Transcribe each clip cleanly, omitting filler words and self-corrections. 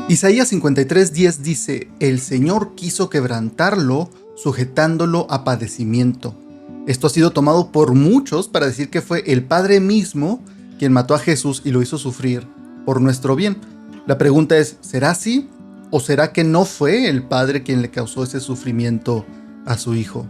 Isaías 53:10 dice: El Señor quiso quebrantarlo, sujetándolo a padecimiento. Esto ha sido tomado por muchos para decir que fue el Padre mismo quien mató a Jesús y lo hizo sufrir por nuestro bien. La pregunta es, ¿será así? ¿O será que no fue el Padre quien le causó ese sufrimiento a su Hijo?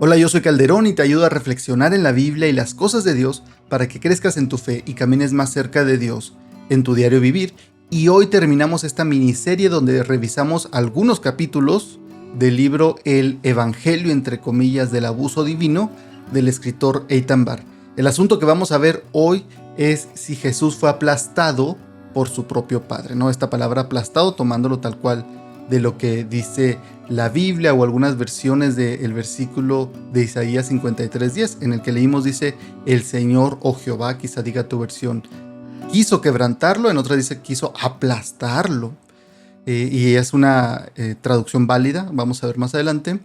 Hola, yo soy Calderón y te ayudo a reflexionar en la Biblia y las cosas de Dios para que crezcas en tu fe y camines más cerca de Dios en tu diario vivir. Y hoy terminamos esta miniserie donde revisamos algunos capítulos del libro El Evangelio, entre comillas, del abuso divino del escritor Eitan Bar. El asunto que vamos a ver hoy es si Jesús fue aplastado por su propio Padre, ¿no? Esta palabra aplastado, tomándolo tal cual de lo que dice la Biblia o algunas versiones del versículo de Isaías 53:10, en el que leímos dice, el Señor o Jehová, quizá diga tu versión, quiso quebrantarlo, en otra dice quiso aplastarlo, y es una traducción válida, vamos a ver más adelante,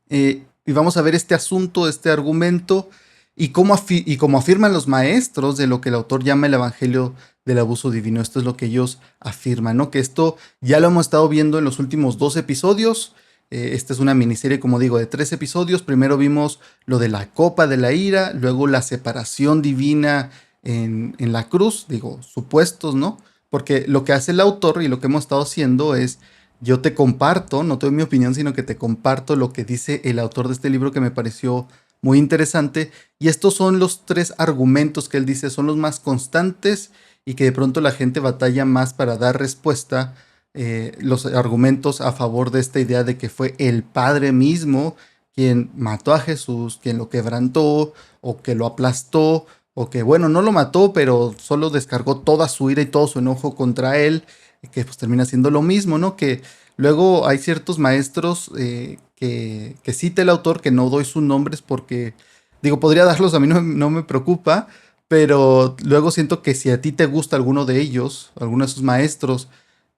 y vamos a ver este asunto, este argumento, y cómo afirman los maestros de lo que el autor llama el Evangelio del abuso divino. Esto es lo que ellos afirman, ¿no? Que esto ya lo hemos estado viendo en los últimos 2 episodios. Esta es una miniserie, como digo, de 3 episodios. Primero vimos lo de la copa de la ira, luego la separación divina en la cruz, digo, supuestos, ¿no? Porque lo que hace el autor y lo que hemos estado haciendo es, yo te comparto, no te doy mi opinión, sino que te comparto lo que dice el autor de este libro que me pareció muy interesante. Y estos son los 3 argumentos que él dice, son los más constantes y que de pronto la gente batalla más para dar respuesta, los argumentos a favor de esta idea de que fue el Padre mismo quien mató a Jesús, quien lo quebrantó o que lo aplastó, o que bueno, no lo mató, pero solo descargó toda su ira y todo su enojo contra él, que pues termina siendo lo mismo, ¿no? Que luego hay ciertos maestros que cita el autor, que no doy sus nombres porque, digo, podría darlos, a mí no me preocupa, pero luego siento que si a ti te gusta alguno de ellos, alguno de sus maestros,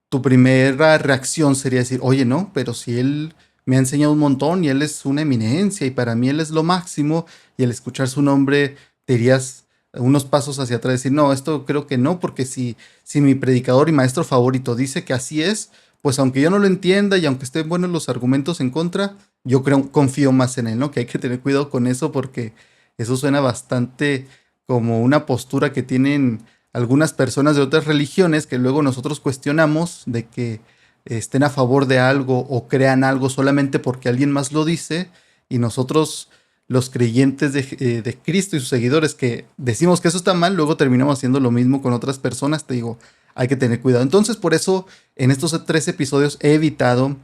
tu primera reacción sería decir, oye, no, pero si él me ha enseñado un montón y él es una eminencia y para mí él es lo máximo, y al escuchar su nombre te dirías unos pasos hacia atrás y decir, no, esto creo que no, porque si mi predicador y maestro favorito dice que así es, pues aunque yo no lo entienda y aunque estén buenos los argumentos en contra, yo confío más en él, ¿no? Que hay que tener cuidado con eso porque eso suena bastante como una postura que tienen algunas personas de otras religiones que luego nosotros cuestionamos de que estén a favor de algo o crean algo solamente porque alguien más lo dice, y nosotros, los creyentes de Cristo y sus seguidores, que decimos que eso está mal, luego terminamos haciendo lo mismo con otras personas. Te digo, hay que tener cuidado. Entonces, por eso en estos 3 episodios he evitado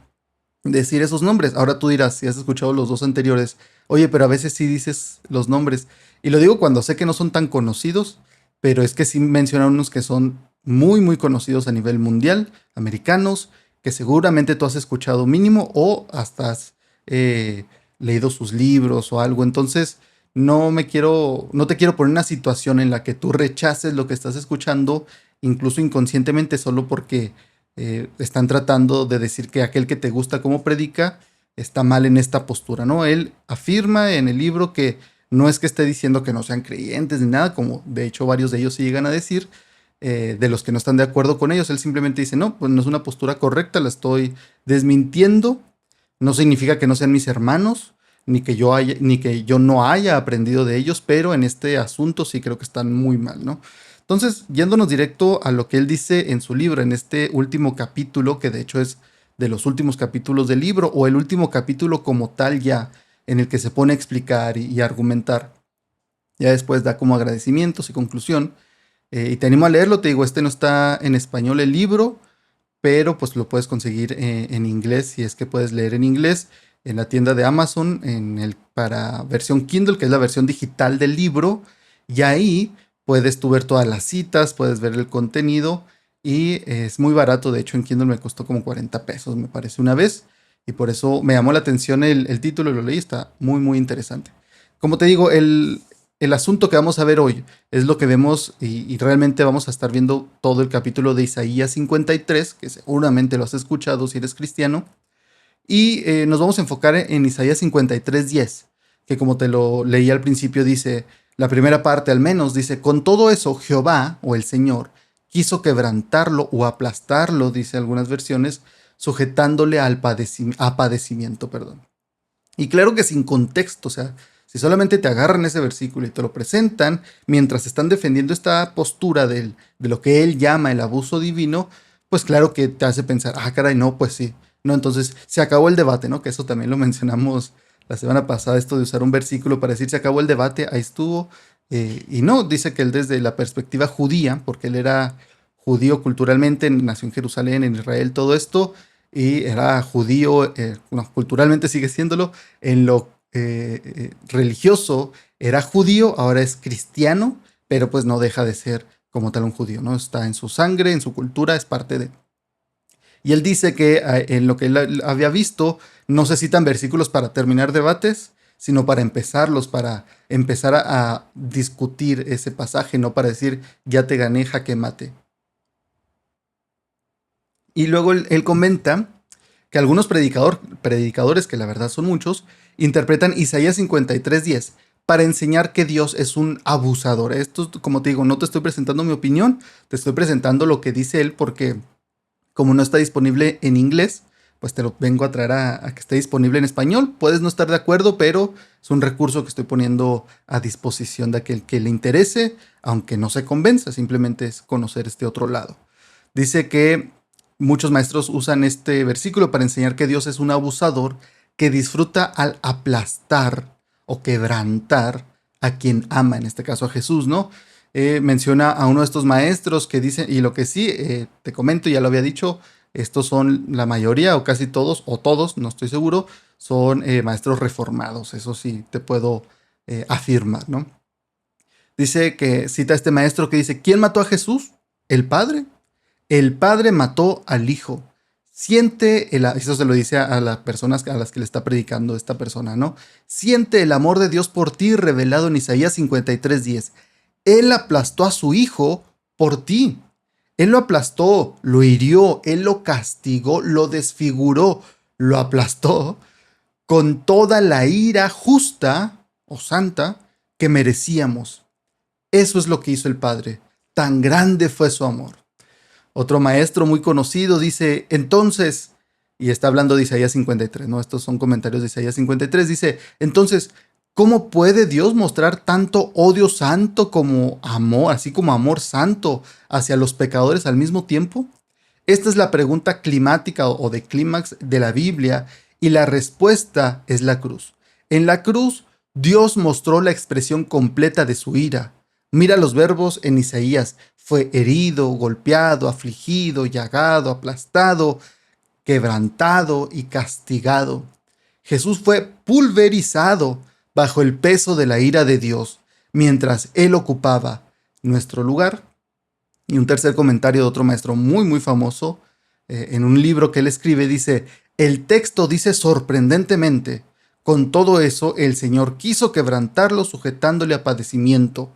decir esos nombres. Ahora tú dirás, si has escuchado los 2 anteriores, oye, pero a veces sí dices los nombres. Y lo digo cuando sé que no son tan conocidos, pero es que sí mencionan unos que son muy, muy conocidos a nivel mundial, americanos, que seguramente tú has escuchado mínimo o hasta has leído sus libros o algo. Entonces, no te quiero poner en una situación en la que tú rechaces lo que estás escuchando, incluso inconscientemente, solo porque están tratando de decir que aquel que te gusta como predica está mal en esta postura, ¿no? Él afirma en el libro que no es que esté diciendo que no sean creyentes ni nada, como de hecho varios de ellos sí llegan a decir, de los que no están de acuerdo con ellos. Él simplemente dice, no, pues no es una postura correcta, la estoy desmintiendo. No significa que no sean mis hermanos, ni que yo no haya aprendido de ellos, pero en este asunto sí creo que están muy mal, ¿no? Entonces, yéndonos directo a lo que él dice en su libro, en este último capítulo, que de hecho es de los últimos capítulos del libro, o el último capítulo como tal ya, en el que se pone a explicar y argumentar. Ya después da como agradecimientos y conclusión. Y te animo a leerlo, te digo, este no está en español el libro, pero pues lo puedes conseguir en inglés, si es que puedes leer en inglés, en la tienda de Amazon, para versión Kindle, que es la versión digital del libro, y ahí puedes tú ver todas las citas, puedes ver el contenido, y es muy barato. De hecho en Kindle me costó como 40 pesos, me parece, una vez, y por eso me llamó la atención el título y lo leí, está muy muy interesante. Como te digo, el asunto que vamos a ver hoy es lo que vemos, y realmente vamos a estar viendo todo el capítulo de Isaías 53, que seguramente lo has escuchado si eres cristiano, y nos vamos a enfocar en Isaías 53:10, que como te lo leí al principio dice, la primera parte al menos dice, con todo eso Jehová o el Señor quiso quebrantarlo o aplastarlo, dice algunas versiones, sujetándole a padecimiento, perdón. Y claro que sin contexto, o sea, si solamente te agarran ese versículo y te lo presentan mientras están defendiendo esta postura de lo que él llama el abuso divino, pues claro que te hace pensar, ah, caray, no, pues sí. No, entonces se acabó el debate, ¿no? Que eso también lo mencionamos la semana pasada, esto de usar un versículo para decir se acabó el debate, ahí estuvo. Y no, dice que él desde la perspectiva judía, porque él era judío culturalmente, nació en Jerusalén, en Israel, todo esto, y era judío, bueno, culturalmente sigue siéndolo, en lo religioso era judío, ahora es cristiano, pero pues no deja de ser como tal un judío, ¿no? Está en su sangre, en su cultura, es parte de. Y él dice que en lo que él había visto, no se citan versículos para terminar debates, sino para empezarlos, para empezar a discutir ese pasaje, no para decir, ya te gané, jaque mate. Y luego él comenta que algunos predicadores, que la verdad son muchos, interpretan Isaías 53:10 para enseñar que Dios es un abusador. Esto, como te digo, no te estoy presentando mi opinión, te estoy presentando lo que dice él porque como no está disponible en inglés, pues te lo vengo a traer a que esté disponible en español. Puedes no estar de acuerdo, pero es un recurso que estoy poniendo a disposición de aquel que le interese, aunque no se convenza, simplemente es conocer este otro lado. Dice que muchos maestros usan este versículo para enseñar que Dios es un abusador que disfruta al aplastar o quebrantar a quien ama, en este caso a Jesús, ¿no? Menciona a uno de estos maestros que dice, y lo que sí, te comento, ya lo había dicho, estos son la mayoría o casi todos, o todos, no estoy seguro, son maestros reformados, eso sí te puedo afirmar, ¿no? Dice que cita a este maestro que dice, ¿quién mató a Jesús? ¿El Padre? El Padre mató al Hijo. Eso se lo dice a las personas a las que le está predicando esta persona, ¿no? Siente el amor de Dios por ti revelado en Isaías 53:10. Él aplastó a su Hijo por ti. Él lo aplastó, lo hirió, él lo castigó, lo desfiguró, lo aplastó con toda la ira justa o santa que merecíamos. Eso es lo que hizo el Padre. Tan grande fue su amor. Otro maestro muy conocido dice, entonces, y está hablando de Isaías 53, ¿no? Estos son comentarios de Isaías 53, dice, entonces, ¿cómo puede Dios mostrar tanto odio santo como amor, así como amor santo hacia los pecadores al mismo tiempo? Esta es la pregunta climática o de clímax de la Biblia y la respuesta es la cruz. En la cruz, Dios mostró la expresión completa de su ira. Mira los verbos en Isaías. Fue herido, golpeado, afligido, llagado, aplastado, quebrantado y castigado. Jesús fue pulverizado bajo el peso de la ira de Dios, mientras Él ocupaba nuestro lugar. Y un tercer comentario de otro maestro muy famoso, en un libro que él escribe, dice, el texto dice sorprendentemente, con todo eso el Señor quiso quebrantarlo sujetándole a padecimiento.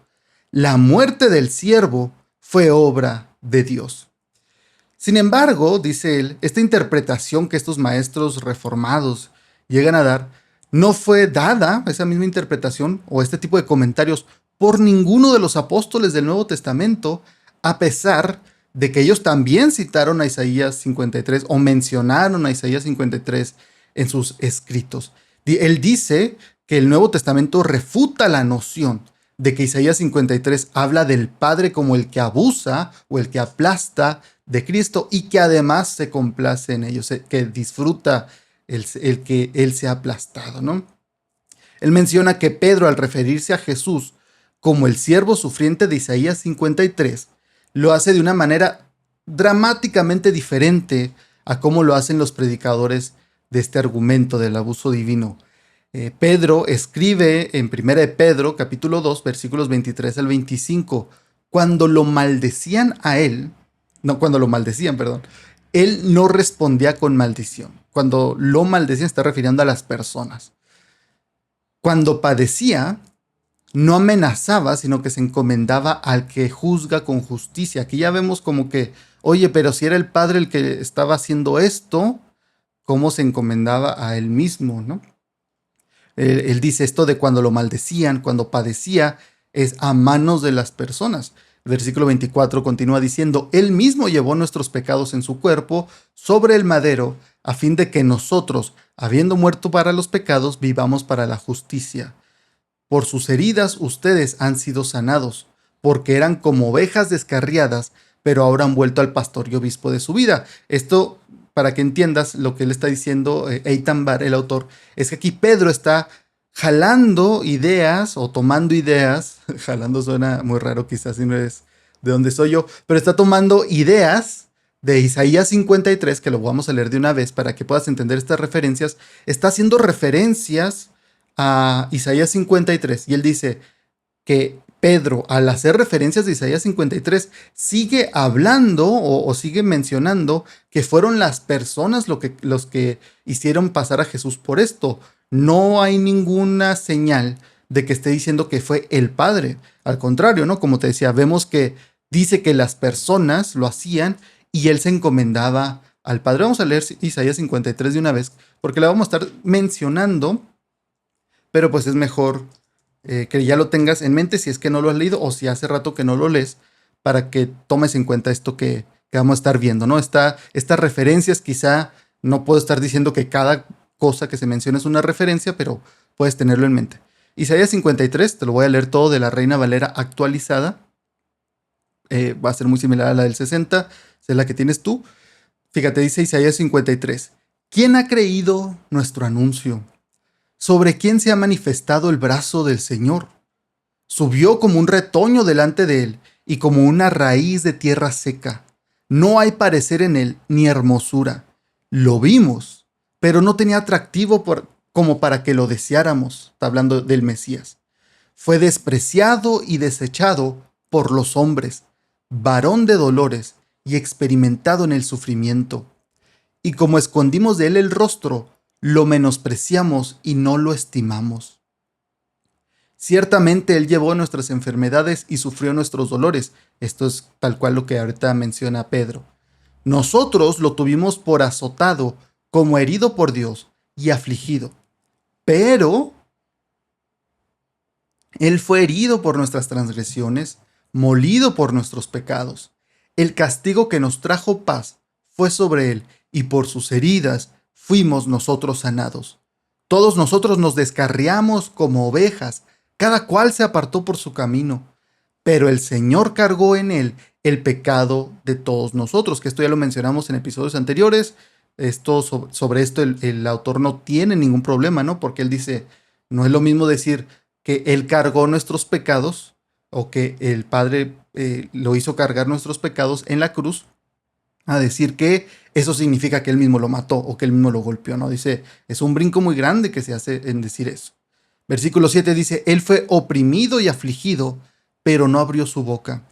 La muerte del siervo fue obra de Dios. Sin embargo, dice él, esta interpretación que estos maestros reformados llegan a dar, no fue dada, esa misma interpretación o este tipo de comentarios, por ninguno de los apóstoles del Nuevo Testamento, a pesar de que ellos también citaron a Isaías 53 o mencionaron a Isaías 53 en sus escritos. Él dice que el Nuevo Testamento refuta la noción de que Isaías 53 habla del Padre como el que abusa o el que aplasta de Cristo y que además se complace en ellos, que disfruta el que Él sea aplastado, ¿no? Él menciona que Pedro, al referirse a Jesús como el siervo sufriente de Isaías 53, lo hace de una manera dramáticamente diferente a cómo lo hacen los predicadores de este argumento del abuso divino. Pedro escribe en 1 de Pedro, capítulo 2, versículos 23 al 25, cuando lo maldecían a él, no, cuando lo maldecían, perdón, él no respondía con maldición. Cuando lo maldecían está refiriendo a las personas. Cuando padecía, no amenazaba, sino que se encomendaba al que juzga con justicia. Aquí ya vemos como que, oye, pero si era el Padre el que estaba haciendo esto, ¿cómo se encomendaba a él mismo, no? Él dice esto de cuando lo maldecían, cuando padecía, es a manos de las personas. El versículo 24 continúa diciendo, Él mismo llevó nuestros pecados en su cuerpo sobre el madero, a fin de que nosotros, habiendo muerto para los pecados, vivamos para la justicia. Por sus heridas ustedes han sido sanados, porque eran como ovejas descarriadas, pero ahora han vuelto al pastor y obispo de su vida. Esto, para que entiendas lo que él está diciendo, Eitan Bar, el autor, es que aquí Pedro está jalando ideas o tomando ideas, jalando suena muy raro quizás si no es de donde soy yo, pero está tomando ideas de Isaías 53, que lo vamos a leer de una vez para que puedas entender estas referencias. Está haciendo referencias a Isaías 53 y él dice que Pedro, al hacer referencias de Isaías 53, sigue hablando o sigue mencionando que fueron las personas los que hicieron pasar a Jesús por esto. No hay ninguna señal de que esté diciendo que fue el Padre. Al contrario, ¿no? Como te decía, vemos que dice que las personas lo hacían y él se encomendaba al Padre. Vamos a leer Isaías 53 de una vez, porque la vamos a estar mencionando, pero pues es mejor que ya lo tengas en mente si es que no lo has leído o si hace rato que no lo lees, para que tomes en cuenta esto que vamos a estar viendo, ¿no? Estas referencias, quizá no puedo estar diciendo que cada cosa que se menciona es una referencia, pero puedes tenerlo en mente. Isaías 53, te lo voy a leer todo de la Reina Valera actualizada. Va a ser muy similar a la del 60, es la que tienes tú. Fíjate, dice Isaías 53. ¿Quién ha creído nuestro anuncio? ¿Sobre quién se ha manifestado el brazo del Señor? Subió como un retoño delante de él y como una raíz de tierra seca. No hay parecer en él ni hermosura. Lo vimos, pero no tenía atractivo como para que lo deseáramos. Está hablando del Mesías. Fue despreciado y desechado por los hombres, varón de dolores y experimentado en el sufrimiento. Y como escondimos de él el rostro, lo menospreciamos y no lo estimamos. Ciertamente él llevó nuestras enfermedades y sufrió nuestros dolores. Esto es tal cual lo que ahorita menciona Pedro. Nosotros lo tuvimos por azotado, como herido por Dios y afligido. Pero él fue herido por nuestras transgresiones, molido por nuestros pecados. El castigo que nos trajo paz fue sobre él, y por sus heridas fuimos nosotros sanados. Todos nosotros nos descarriamos como ovejas, cada cual se apartó por su camino, pero el Señor cargó en él el pecado de todos nosotros, que esto ya lo mencionamos en episodios anteriores. Sobre esto el autor no tiene ningún problema, ¿no? Porque él dice, no es lo mismo decir que él cargó nuestros pecados o que el Padre lo hizo cargar nuestros pecados en la cruz, a decir que eso significa que él mismo lo mató o que él mismo lo golpeó, ¿no? Dice, es un brinco muy grande que se hace en decir eso. Versículo 7 dice, él fue oprimido y afligido, pero no abrió su boca.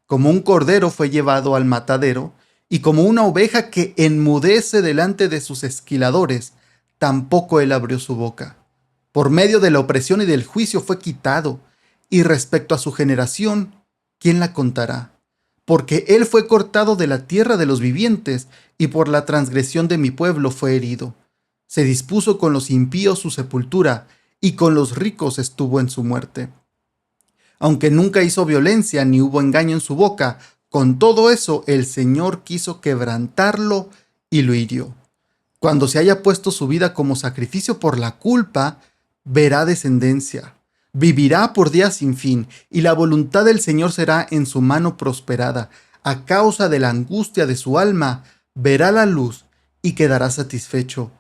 Como un cordero fue llevado al matadero, y como una oveja que enmudece delante de sus esquiladores, tampoco él abrió su boca. Por medio de la opresión y del juicio fue quitado, y respecto a su generación, ¿quién la contará? Porque él fue cortado de la tierra de los vivientes, y por la transgresión de mi pueblo fue herido. Se dispuso con los impíos su sepultura, y con los ricos estuvo en su muerte. Aunque nunca hizo violencia ni hubo engaño en su boca, con todo eso el Señor quiso quebrantarlo y lo hirió. Cuando se haya puesto su vida como sacrificio por la culpa, verá descendencia. Vivirá por días sin fin, y la voluntad del Señor será en su mano prosperada. A causa de la angustia de su alma, verá la luz y quedará satisfecho.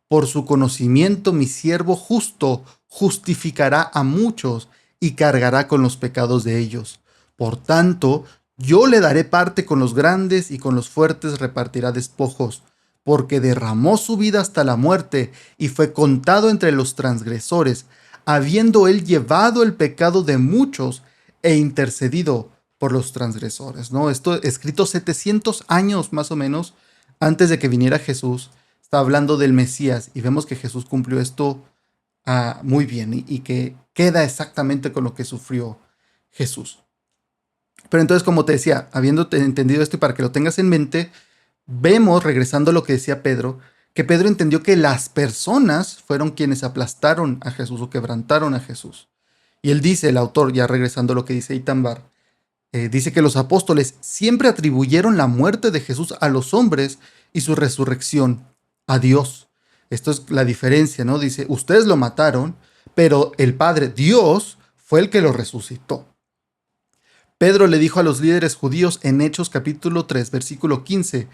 Por su conocimiento mi siervo justo justificará a muchos y cargará con los pecados de ellos. Por tanto, yo le daré parte con los grandes y con los fuertes repartirá despojos, porque derramó su vida hasta la muerte y fue contado entre los transgresores, habiendo él llevado el pecado de muchos e intercedido por los transgresores, ¿no? Esto escrito 700 años más o menos antes de que viniera Jesús. Está hablando del Mesías y vemos que Jesús cumplió esto muy bien y que queda exactamente con lo que sufrió Jesús. Pero entonces, como te decía, habiendo entendido esto y para que lo tengas en mente, vemos, regresando a lo que decía Pedro, que Pedro entendió que las personas fueron quienes aplastaron a Jesús o quebrantaron a Jesús. Y él dice, el autor, ya regresando a lo que dice Eitan Bar, Dice que los apóstoles siempre atribuyeron la muerte de Jesús a los hombres y su resurrección a Dios. Esto es la diferencia, ¿no? Dice, ustedes lo mataron, pero el Padre, Dios, fue el que lo resucitó. Pedro le dijo a los líderes judíos en Hechos capítulo 3, versículo 15,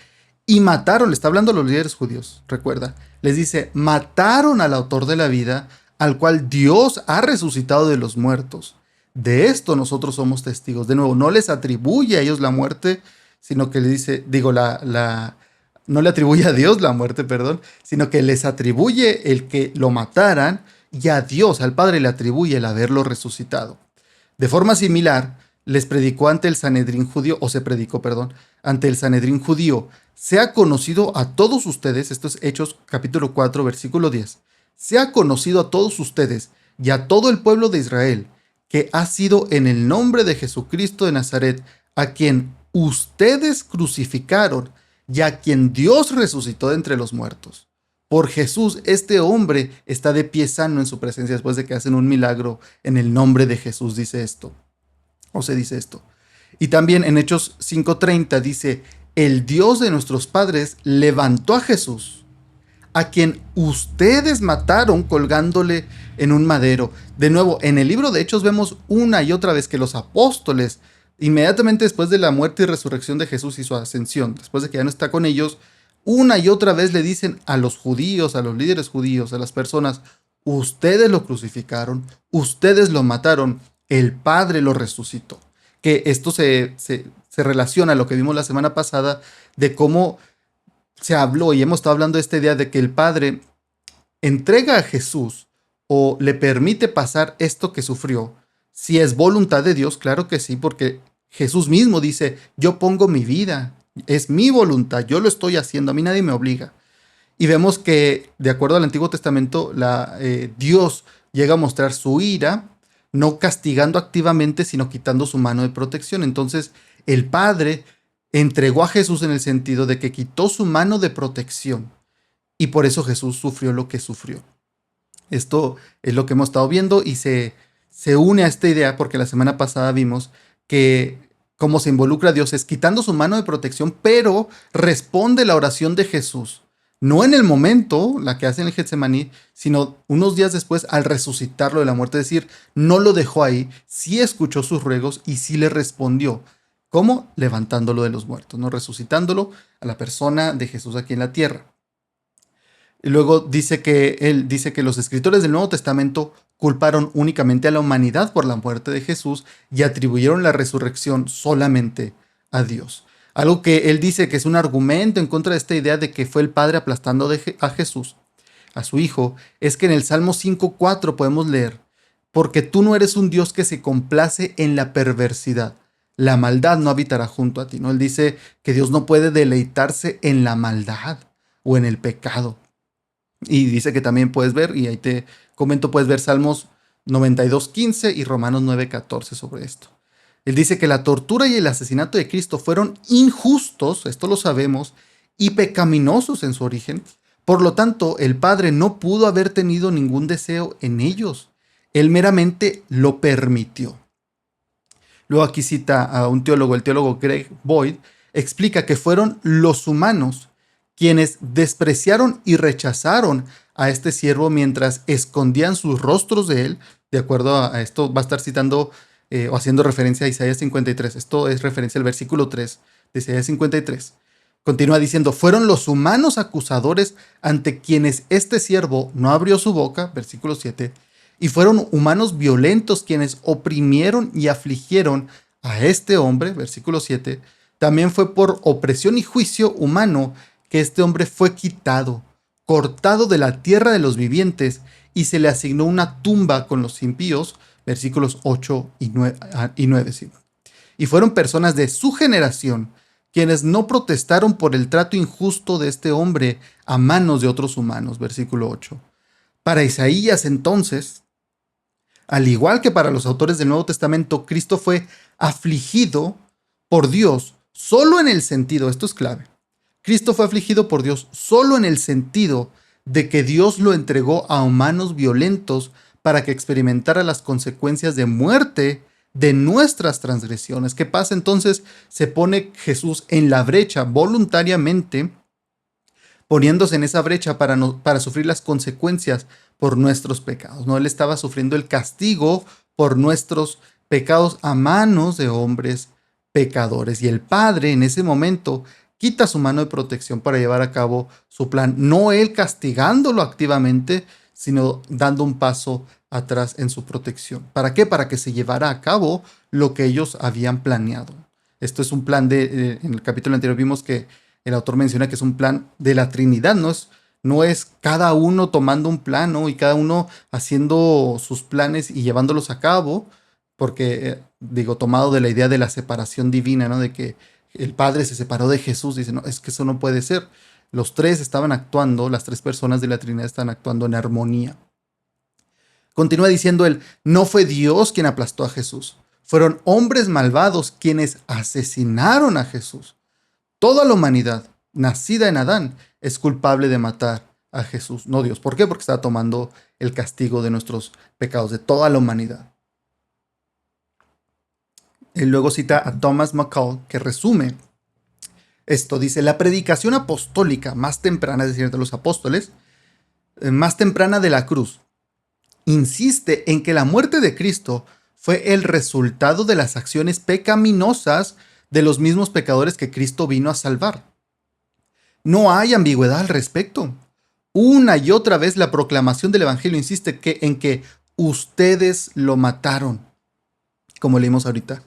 y mataron, le está hablando a los líderes judíos, recuerda, les dice, mataron al autor de la vida, al cual Dios ha resucitado de los muertos. De esto nosotros somos testigos. De nuevo, no les atribuye a ellos la muerte, sino que le dice, no le atribuye a Dios la muerte, perdón, sino que les atribuye el que lo mataran y a Dios, al Padre, le atribuye el haberlo resucitado. De forma similar, les predicó ante el Sanedrín judío, o se predicó, perdón, ante el Sanedrín judío, sea conocido a todos ustedes, esto es Hechos capítulo 4, versículo 10, sea conocido a todos ustedes y a todo el pueblo de Israel, que ha sido en el nombre de Jesucristo de Nazaret, a quien ustedes crucificaron y a quien Dios resucitó de entre los muertos. Por Jesús, este hombre está de pie sano en su presencia después de que hacen un milagro en el nombre de Jesús, dice esto. O se dice esto. Y también en Hechos 5:30 dice, el Dios de nuestros padres levantó a Jesús, a quien ustedes mataron colgándole en un madero. De nuevo, en el libro de Hechos vemos una y otra vez que los apóstoles, inmediatamente después de la muerte y resurrección de Jesús y su ascensión, después de que ya no está con ellos, una y otra vez le dicen a los judíos, a los líderes judíos, a las personas, ustedes lo crucificaron, ustedes lo mataron, el Padre lo resucitó. Que esto se relaciona a lo que vimos la semana pasada de cómo se habló y hemos estado hablando de esta idea de que el Padre entrega a Jesús o le permite pasar esto que sufrió. Si es voluntad de Dios, claro que sí, porque Jesús mismo dice, yo pongo mi vida, es mi voluntad, yo lo estoy haciendo, a mí nadie me obliga. Y vemos que, de acuerdo al Antiguo Testamento, Dios llega a mostrar su ira, no castigando activamente, sino quitando su mano de protección. Entonces, el Padre entregó a Jesús en el sentido de que quitó su mano de protección. Y por eso Jesús sufrió lo que sufrió. Esto es lo que hemos estado viendo y se une a esta idea porque la semana pasada vimos que cómo se involucra a Dios es quitando su mano de protección, pero responde la oración de Jesús. No en el momento, la que hace en el Getsemaní, sino unos días después al resucitarlo de la muerte. Es decir, no lo dejó ahí, sí escuchó sus ruegos y sí le respondió. ¿Cómo? Levantándolo de los muertos, ¿no? Resucitándolo a la persona de Jesús aquí en la tierra. Y luego él dice que los escritores del Nuevo Testamento culparon únicamente a la humanidad por la muerte de Jesús y atribuyeron la resurrección solamente a Dios. Algo que él dice que es un argumento en contra de esta idea de que fue el Padre aplastando a Jesús, a su Hijo, es que en el Salmo 5:4 podemos leer, porque tú no eres un Dios que se complace en la perversidad, la maldad no habitará junto a ti, ¿no? Él dice que Dios no puede deleitarse en la maldad o en el pecado. Y dice que también puedes ver, y ahí te comento, puedes ver Salmos 92:15 y Romanos 9:14 sobre esto. Él dice que la tortura y el asesinato de Cristo fueron injustos, esto lo sabemos, y pecaminosos en su origen. Por lo tanto, el Padre no pudo haber tenido ningún deseo en ellos. Él meramente lo permitió. Luego aquí cita a un teólogo, el teólogo Greg Boyd, explica que fueron los humanos quienes despreciaron y rechazaron a este siervo mientras escondían sus rostros de él. De acuerdo a esto, va a estar citando o haciendo referencia a Isaías 53. Esto es referencia al versículo 3 de Isaías 53. Continúa diciendo, fueron los humanos acusadores ante quienes este siervo no abrió su boca, versículo 7, y fueron humanos violentos quienes oprimieron y afligieron a este hombre, versículo 7. También fue por opresión y juicio humano que este hombre fue quitado, cortado de la tierra de los vivientes, y se le asignó una tumba con los impíos, versículos 8 y 9. Sí. Y fueron personas de su generación quienes no protestaron por el trato injusto de este hombre a manos de otros humanos, versículo 8. Para Isaías entonces, al igual que para los autores del Nuevo Testamento, Cristo fue afligido por Dios solo en el sentido, esto es clave, Cristo fue afligido por Dios solo en el sentido de que Dios lo entregó a humanos violentos para que experimentara las consecuencias de muerte de nuestras transgresiones. ¿Qué pasa entonces? Se pone Jesús en la brecha voluntariamente, poniéndose en esa brecha para sufrir las consecuencias por nuestros pecados, ¿no? Él estaba sufriendo el castigo por nuestros pecados a manos de hombres pecadores. Y el Padre en ese momento quita su mano de protección para llevar a cabo su plan. No él castigándolo activamente, sino dando un paso atrás en su protección. ¿Para qué? Para que se llevara a cabo lo que ellos habían planeado. Esto es un plan en el capítulo anterior vimos que el autor menciona que es un plan de la Trinidad, no es cada uno tomando un plan, ¿no? Y cada uno haciendo sus planes y llevándolos a cabo, porque, tomado de la idea de la separación divina, ¿no? De que el Padre se separó de Jesús, dice, no, es que eso no puede ser. Los tres estaban actuando, las tres personas de la Trinidad están actuando en armonía. Continúa diciendo él, no fue Dios quien aplastó a Jesús, fueron hombres malvados quienes asesinaron a Jesús. Toda la humanidad, nacida en Adán, es culpable de matar a Jesús, no Dios. ¿Por qué? Porque está tomando el castigo de nuestros pecados, de toda la humanidad. Él luego cita a Thomas McCall, que resume esto. Dice, la predicación apostólica más temprana, es decir, de los apóstoles, más temprana de la cruz, insiste en que la muerte de Cristo fue el resultado de las acciones pecaminosas de los mismos pecadores que Cristo vino a salvar. No hay ambigüedad al respecto. Una y otra vez la proclamación del Evangelio insiste en que ustedes lo mataron, como leímos ahorita,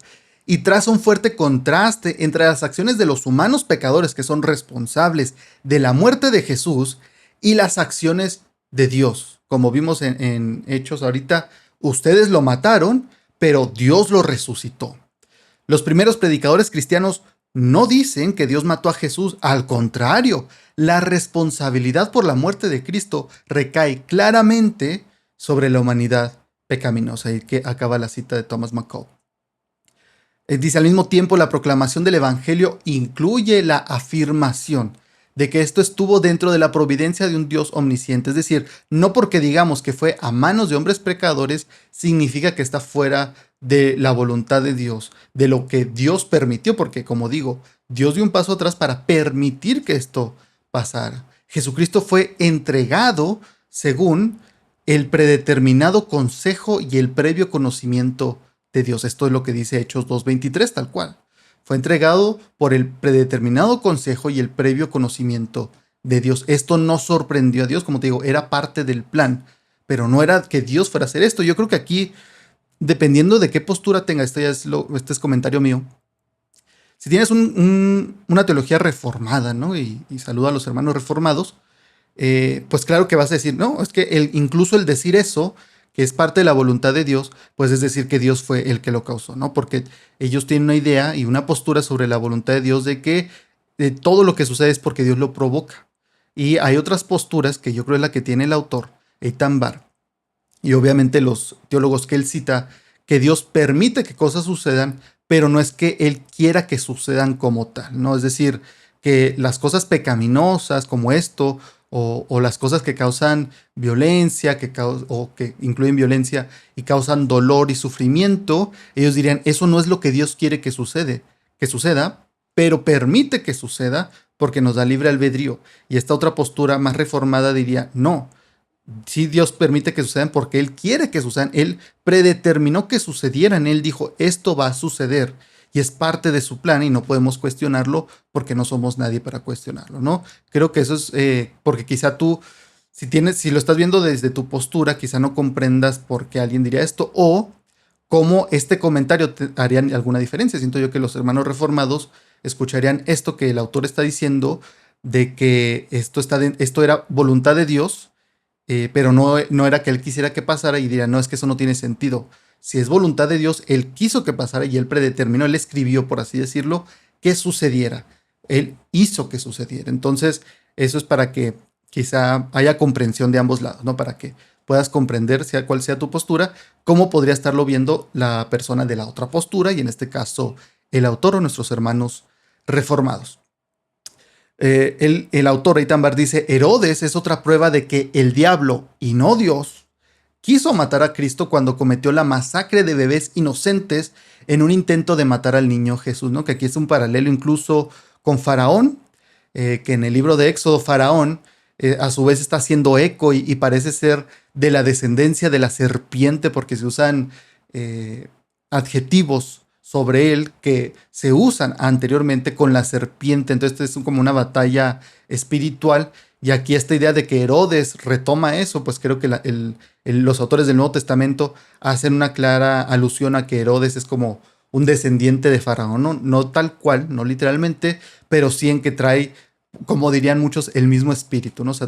y traza un fuerte contraste entre las acciones de los humanos pecadores que son responsables de la muerte de Jesús y las acciones de Dios. Como vimos en Hechos ahorita, ustedes lo mataron, pero Dios lo resucitó. Los primeros predicadores cristianos no dicen que Dios mató a Jesús, al contrario, la responsabilidad por la muerte de Cristo recae claramente sobre la humanidad pecaminosa, y que acaba la cita de Thomas McCall. Dice, al mismo tiempo, la proclamación del Evangelio incluye la afirmación de que esto estuvo dentro de la providencia de un Dios omnisciente. Es decir, no porque digamos que fue a manos de hombres pecadores, significa que está fuera de la voluntad de Dios, de lo que Dios permitió, porque como digo, Dios dio un paso atrás para permitir que esto pasara. Jesucristo fue entregado según el predeterminado consejo y el previo conocimiento de Dios. Esto es lo que dice Hechos 2:23, tal cual. Fue entregado por el predeterminado consejo y el previo conocimiento de Dios. Esto no sorprendió a Dios, como te digo, era parte del plan, pero no era que Dios fuera a hacer esto. Yo creo que aquí, dependiendo de qué postura tenga, este es comentario mío. Si tienes una teología reformada, ¿no? Y saluda a los hermanos reformados, pues claro que vas a decir, no, es que incluso el decir eso, que es parte de la voluntad de Dios, pues es decir que Dios fue el que lo causó, ¿no? Porque ellos tienen una idea y una postura sobre la voluntad de Dios de que todo lo que sucede es porque Dios lo provoca. Y hay otras posturas que yo creo es la que tiene el autor, Eitan Bar, y obviamente los teólogos que él cita, que Dios permite que cosas sucedan, pero no es que Él quiera que sucedan como tal, ¿no? Es decir, que las cosas pecaminosas como esto, o las cosas que causan violencia, o que incluyen violencia y causan dolor y sufrimiento, ellos dirían, eso no es lo que Dios quiere que suceda, pero permite que suceda porque nos da libre albedrío. Y esta otra postura más reformada diría, no, sí, Dios permite que sucedan porque Él quiere que sucedan. Él predeterminó que sucedieran. Él dijo, esto va a suceder. Y es parte de su plan y no podemos cuestionarlo porque no somos nadie para cuestionarlo, ¿no? Creo que eso es porque quizá tú, si lo estás viendo desde tu postura, quizá no comprendas por qué alguien diría esto o cómo este comentario te haría alguna diferencia. Siento yo que los hermanos reformados escucharían esto que el autor está diciendo de que esto era voluntad de Dios, pero no era que Él quisiera que pasara y diría, no, es que eso no tiene sentido. Si es voluntad de Dios, Él quiso que pasara y Él predeterminó, Él escribió, por así decirlo, que sucediera. Él hizo que sucediera. Entonces, eso es para que quizá haya comprensión de ambos lados, ¿no? Para que puedas comprender, sea cual sea tu postura, cómo podría estarlo viendo la persona de la otra postura, y en este caso, el autor o nuestros hermanos reformados. El autor Eitan Bar dice, Herodes es otra prueba de que el diablo, y no Dios, quiso matar a Cristo cuando cometió la masacre de bebés inocentes en un intento de matar al niño Jesús, ¿no? Que aquí es un paralelo incluso con Faraón, que en el libro de Éxodo, Faraón a su vez está haciendo eco y parece ser de la descendencia de la serpiente, porque se usan adjetivos sobre él que se usan anteriormente con la serpiente. Entonces es como una batalla espiritual. Y aquí esta idea de que Herodes retoma eso, pues creo que los autores del Nuevo Testamento hacen una clara alusión a que Herodes es como un descendiente de Faraón, no tal cual, no literalmente, pero sí en que trae, como dirían muchos, el mismo espíritu, ¿no? O sea,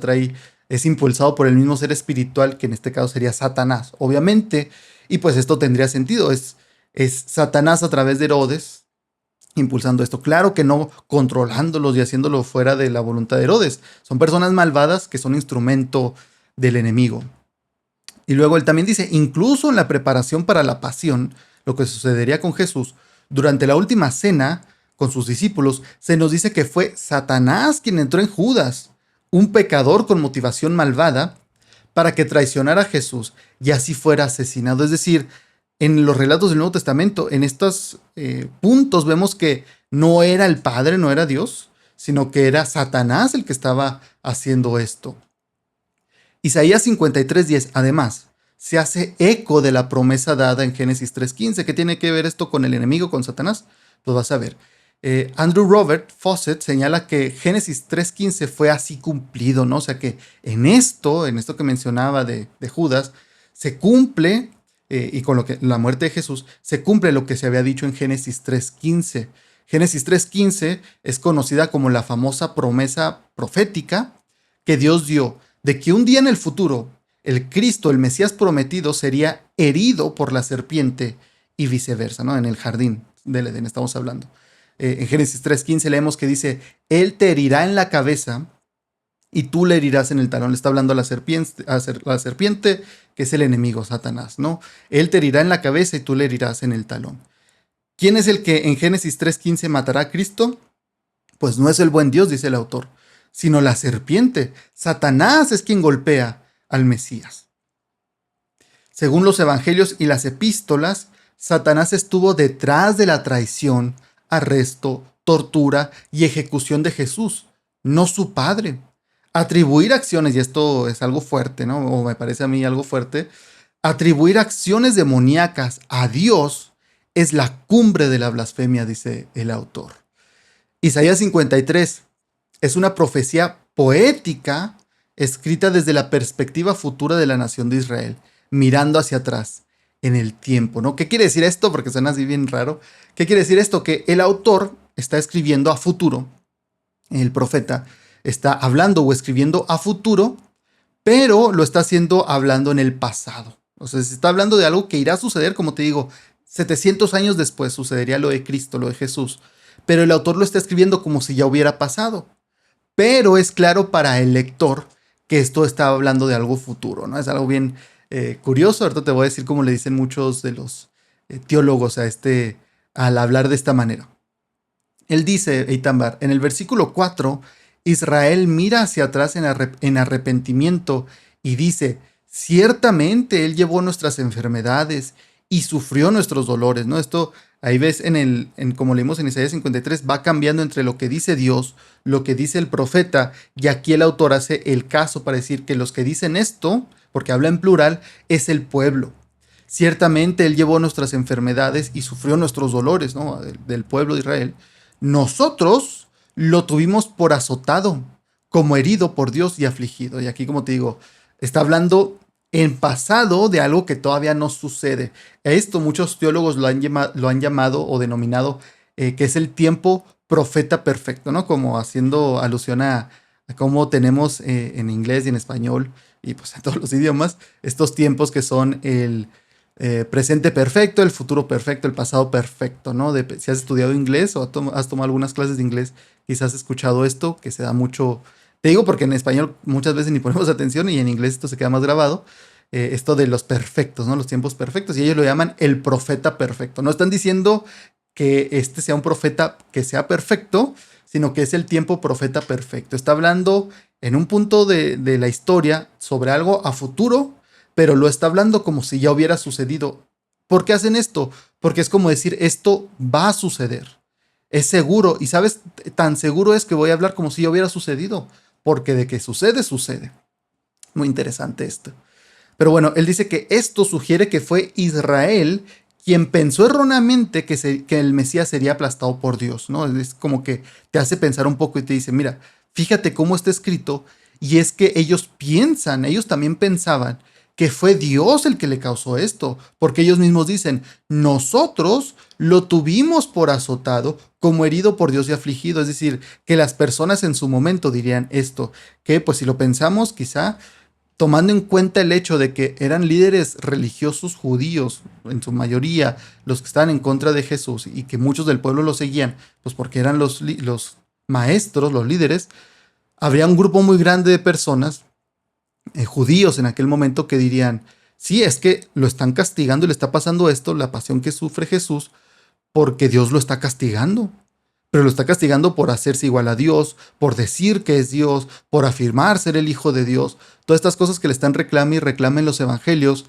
es impulsado por el mismo ser espiritual, que en este caso sería Satanás, obviamente, y pues esto tendría sentido, es Satanás a través de Herodes impulsando esto. Claro que no controlándolos y haciéndolo fuera de la voluntad de Herodes. Son personas malvadas que son instrumento del enemigo. Y luego él también dice, incluso en la preparación para la pasión, lo que sucedería con Jesús, durante la última cena con sus discípulos, se nos dice que fue Satanás quien entró en Judas, un pecador con motivación malvada, para que traicionara a Jesús y así fuera asesinado. Es decir, en los relatos del Nuevo Testamento, en estos puntos vemos que no era el Padre, no era Dios, sino que era Satanás el que estaba haciendo esto. Isaías 53:10, además, se hace eco de la promesa dada en Génesis 3:15. ¿Qué tiene que ver esto con el enemigo, con Satanás? Pues vas a ver. Andrew Robert Fawcett señala que Génesis 3:15 fue así cumplido, ¿no? O sea que en esto que mencionaba de Judas, se cumple, y con la muerte de Jesús, se cumple lo que se había dicho en Génesis 3:15. Génesis 3:15 es conocida como la famosa promesa profética que Dios dio de que un día en el futuro el Cristo, el Mesías prometido, sería herido por la serpiente y viceversa, ¿no? En el jardín del Edén estamos hablando. En Génesis 3:15 leemos que dice, Él te herirá en la cabeza y tú le herirás en el talón. Le está hablando a la serpiente, que es el enemigo, Satanás, ¿no? Él te herirá en la cabeza y tú le herirás en el talón. ¿Quién es el que en Génesis 3:15 matará a Cristo? Pues no es el buen Dios, dice el autor, sino la serpiente. Satanás es quien golpea al Mesías. Según los evangelios y las epístolas, Satanás estuvo detrás de la traición, arresto, tortura y ejecución de Jesús, no su padre. Atribuir acciones, y esto es algo fuerte, ¿no? O me parece a mí algo fuerte, atribuir acciones demoníacas a Dios es la cumbre de la blasfemia, dice el autor. Isaías 53 es una profecía poética escrita desde la perspectiva futura de la nación de Israel, mirando hacia atrás en el tiempo, ¿no? ¿Qué quiere decir esto? Porque suena así bien raro. ¿Qué quiere decir esto? Que el autor está escribiendo a futuro, el profeta está hablando o escribiendo a futuro, pero lo está haciendo hablando en el pasado. O sea, se está hablando de algo que irá a suceder, como te digo, 700 años después sucedería lo de Cristo, lo de Jesús. Pero el autor lo está escribiendo como si ya hubiera pasado. Pero es claro para el lector que esto está hablando de algo futuro, ¿no? Es algo bien curioso. Ahorita te voy a decir cómo le dicen muchos de los teólogos al hablar de esta manera. Él dice, Eitan Bar, en el versículo 4, Israel mira hacia atrás en arrepentimiento y dice, ciertamente Él llevó nuestras enfermedades y sufrió nuestros dolores, ¿no? Esto, ahí ves, como leímos en Isaías 53, va cambiando entre lo que dice Dios, lo que dice el profeta, y aquí el autor hace el caso para decir que los que dicen esto, porque habla en plural, es el pueblo. Ciertamente Él llevó nuestras enfermedades y sufrió nuestros dolores, ¿no? Del pueblo de Israel. Nosotros lo tuvimos por azotado, como herido por Dios y afligido. Y aquí, como te digo, está hablando en pasado de algo que todavía no sucede. Esto muchos teólogos lo han llamado o denominado que es el tiempo profeta perfecto, ¿no? Como haciendo alusión a cómo tenemos en inglés y en español y pues en todos los idiomas estos tiempos que son el presente perfecto, el futuro perfecto, el pasado perfecto, ¿no? Si has estudiado inglés o has tomado algunas clases de inglés, quizás has escuchado esto, que se da mucho. Te digo porque en español muchas veces ni ponemos atención y en inglés esto se queda más grabado. Esto de los perfectos, ¿no? Los tiempos perfectos. Y ellos lo llaman el profeta perfecto. No están diciendo que este sea un profeta que sea perfecto, sino que es el tiempo profeta perfecto. Está hablando en un punto de la historia sobre algo a futuro, pero lo está hablando como si ya hubiera sucedido. ¿Por qué hacen esto? Porque es como decir, esto va a suceder. Es seguro, y sabes, tan seguro es que voy a hablar como si ya hubiera sucedido, porque de que sucede, sucede. Muy interesante esto. Pero bueno, él dice que esto sugiere que fue Israel quien pensó erróneamente que el Mesías sería aplastado por Dios, ¿no? Es como que te hace pensar un poco y te dice, mira, fíjate cómo está escrito, y es que ellos piensan, ellos también pensaban que fue Dios el que le causó esto, porque ellos mismos dicen, nosotros lo tuvimos por azotado, como herido por Dios y afligido, es decir, que las personas en su momento dirían esto, que pues si lo pensamos quizá tomando en cuenta el hecho de que eran líderes religiosos judíos, en su mayoría, los que estaban en contra de Jesús y que muchos del pueblo lo seguían, pues porque eran los maestros, los líderes, habría un grupo muy grande de personas, judíos en aquel momento, que dirían, sí, es que lo están castigando y le está pasando esto, la pasión que sufre Jesús, porque Dios lo está castigando. Pero lo está castigando por hacerse igual a Dios, por decir que es Dios, por afirmar ser el Hijo de Dios. Todas estas cosas que le están reclame y reclamen los evangelios,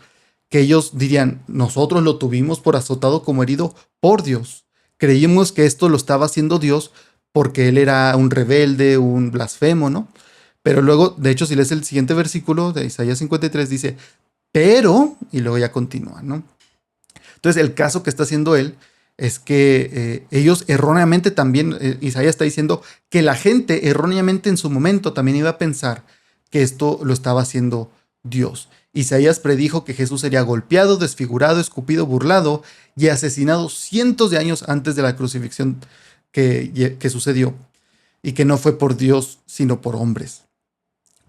que ellos dirían, nosotros lo tuvimos por azotado como herido por Dios. Creímos que esto lo estaba haciendo Dios porque él era un rebelde, un blasfemo, ¿no? Pero luego, de hecho, si lees el siguiente versículo de Isaías 53, dice, pero, y luego ya continúa, ¿no? Entonces, el caso que está haciendo él es que ellos erróneamente también, Isaías está diciendo que la gente erróneamente en su momento también iba a pensar que esto lo estaba haciendo Dios. Isaías predijo que Jesús sería golpeado, desfigurado, escupido, burlado y asesinado cientos de años antes de la crucifixión que sucedió, y que no fue por Dios, sino por hombres.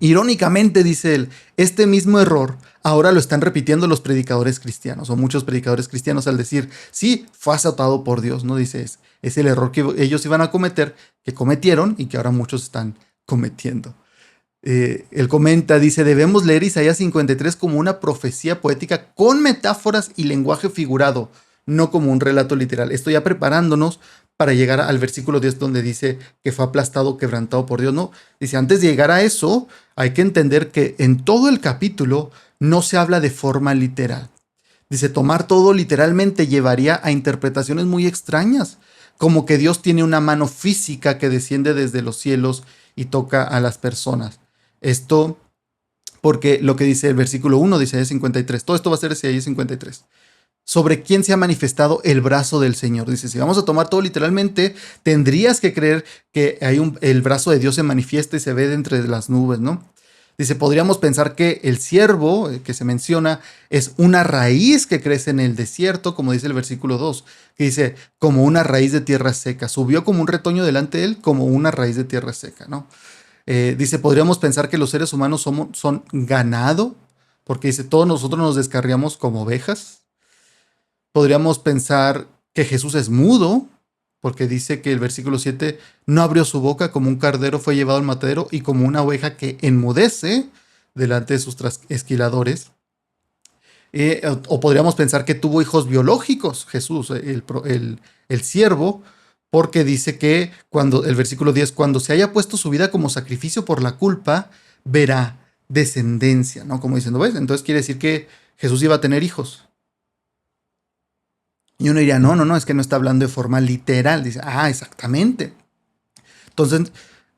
Irónicamente, dice él, este mismo error ahora lo están repitiendo los predicadores cristianos, o muchos predicadores cristianos, al decir, sí, fue azotado por Dios, ¿no? Dice, es el error que ellos iban a cometer, que cometieron y que ahora muchos están cometiendo. Él comenta, dice, debemos leer Isaías 53 como una profecía poética con metáforas y lenguaje figurado, no como un relato literal. Esto ya preparándonos para llegar al versículo 10 donde dice que fue aplastado, quebrantado por Dios. No, dice, antes de llegar a eso, hay que entender que en todo el capítulo no se habla de forma literal. Dice, tomar todo literalmente llevaría a interpretaciones muy extrañas, como que Dios tiene una mano física que desciende desde los cielos y toca a las personas. Esto porque lo que dice el versículo 1 de Isaías 53, todo esto va a ser Isaías 53, sobre quién se ha manifestado el brazo del Señor. Dice, si vamos a tomar todo literalmente, tendrías que creer que el brazo de Dios se manifiesta y se ve de entre las nubes, ¿no? Dice, podríamos pensar que el siervo que se menciona es una raíz que crece en el desierto, como dice el versículo 2, que dice, como una raíz de tierra seca. Subió como un retoño delante de él, como una raíz de tierra seca, ¿no? Dice, podríamos pensar que los seres humanos son ganado, porque dice, todos nosotros nos descarriamos como ovejas. Podríamos pensar que Jesús es mudo, porque dice que el versículo 7 no abrió su boca, como un cardero fue llevado al matadero y como una oveja que enmudece delante de sus esquiladores. O podríamos pensar que tuvo hijos biológicos, Jesús, el siervo, porque dice que cuando el versículo 10, cuando se haya puesto su vida como sacrificio por la culpa, verá descendencia, ¿no? Como diciendo, ¿ves? Entonces quiere decir que Jesús iba a tener hijos. Y uno diría, no, es que no está hablando de forma literal. Dice, exactamente. Entonces,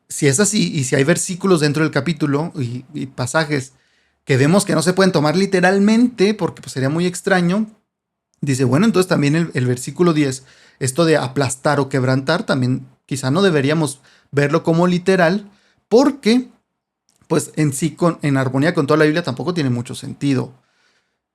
si es así, y si hay versículos dentro del capítulo y pasajes que vemos que no se pueden tomar literalmente, porque pues, sería muy extraño, dice, bueno, entonces también el versículo 10, esto de aplastar o quebrantar, también quizá no deberíamos verlo como literal, porque pues en sí, en armonía con toda la Biblia, tampoco tiene mucho sentido.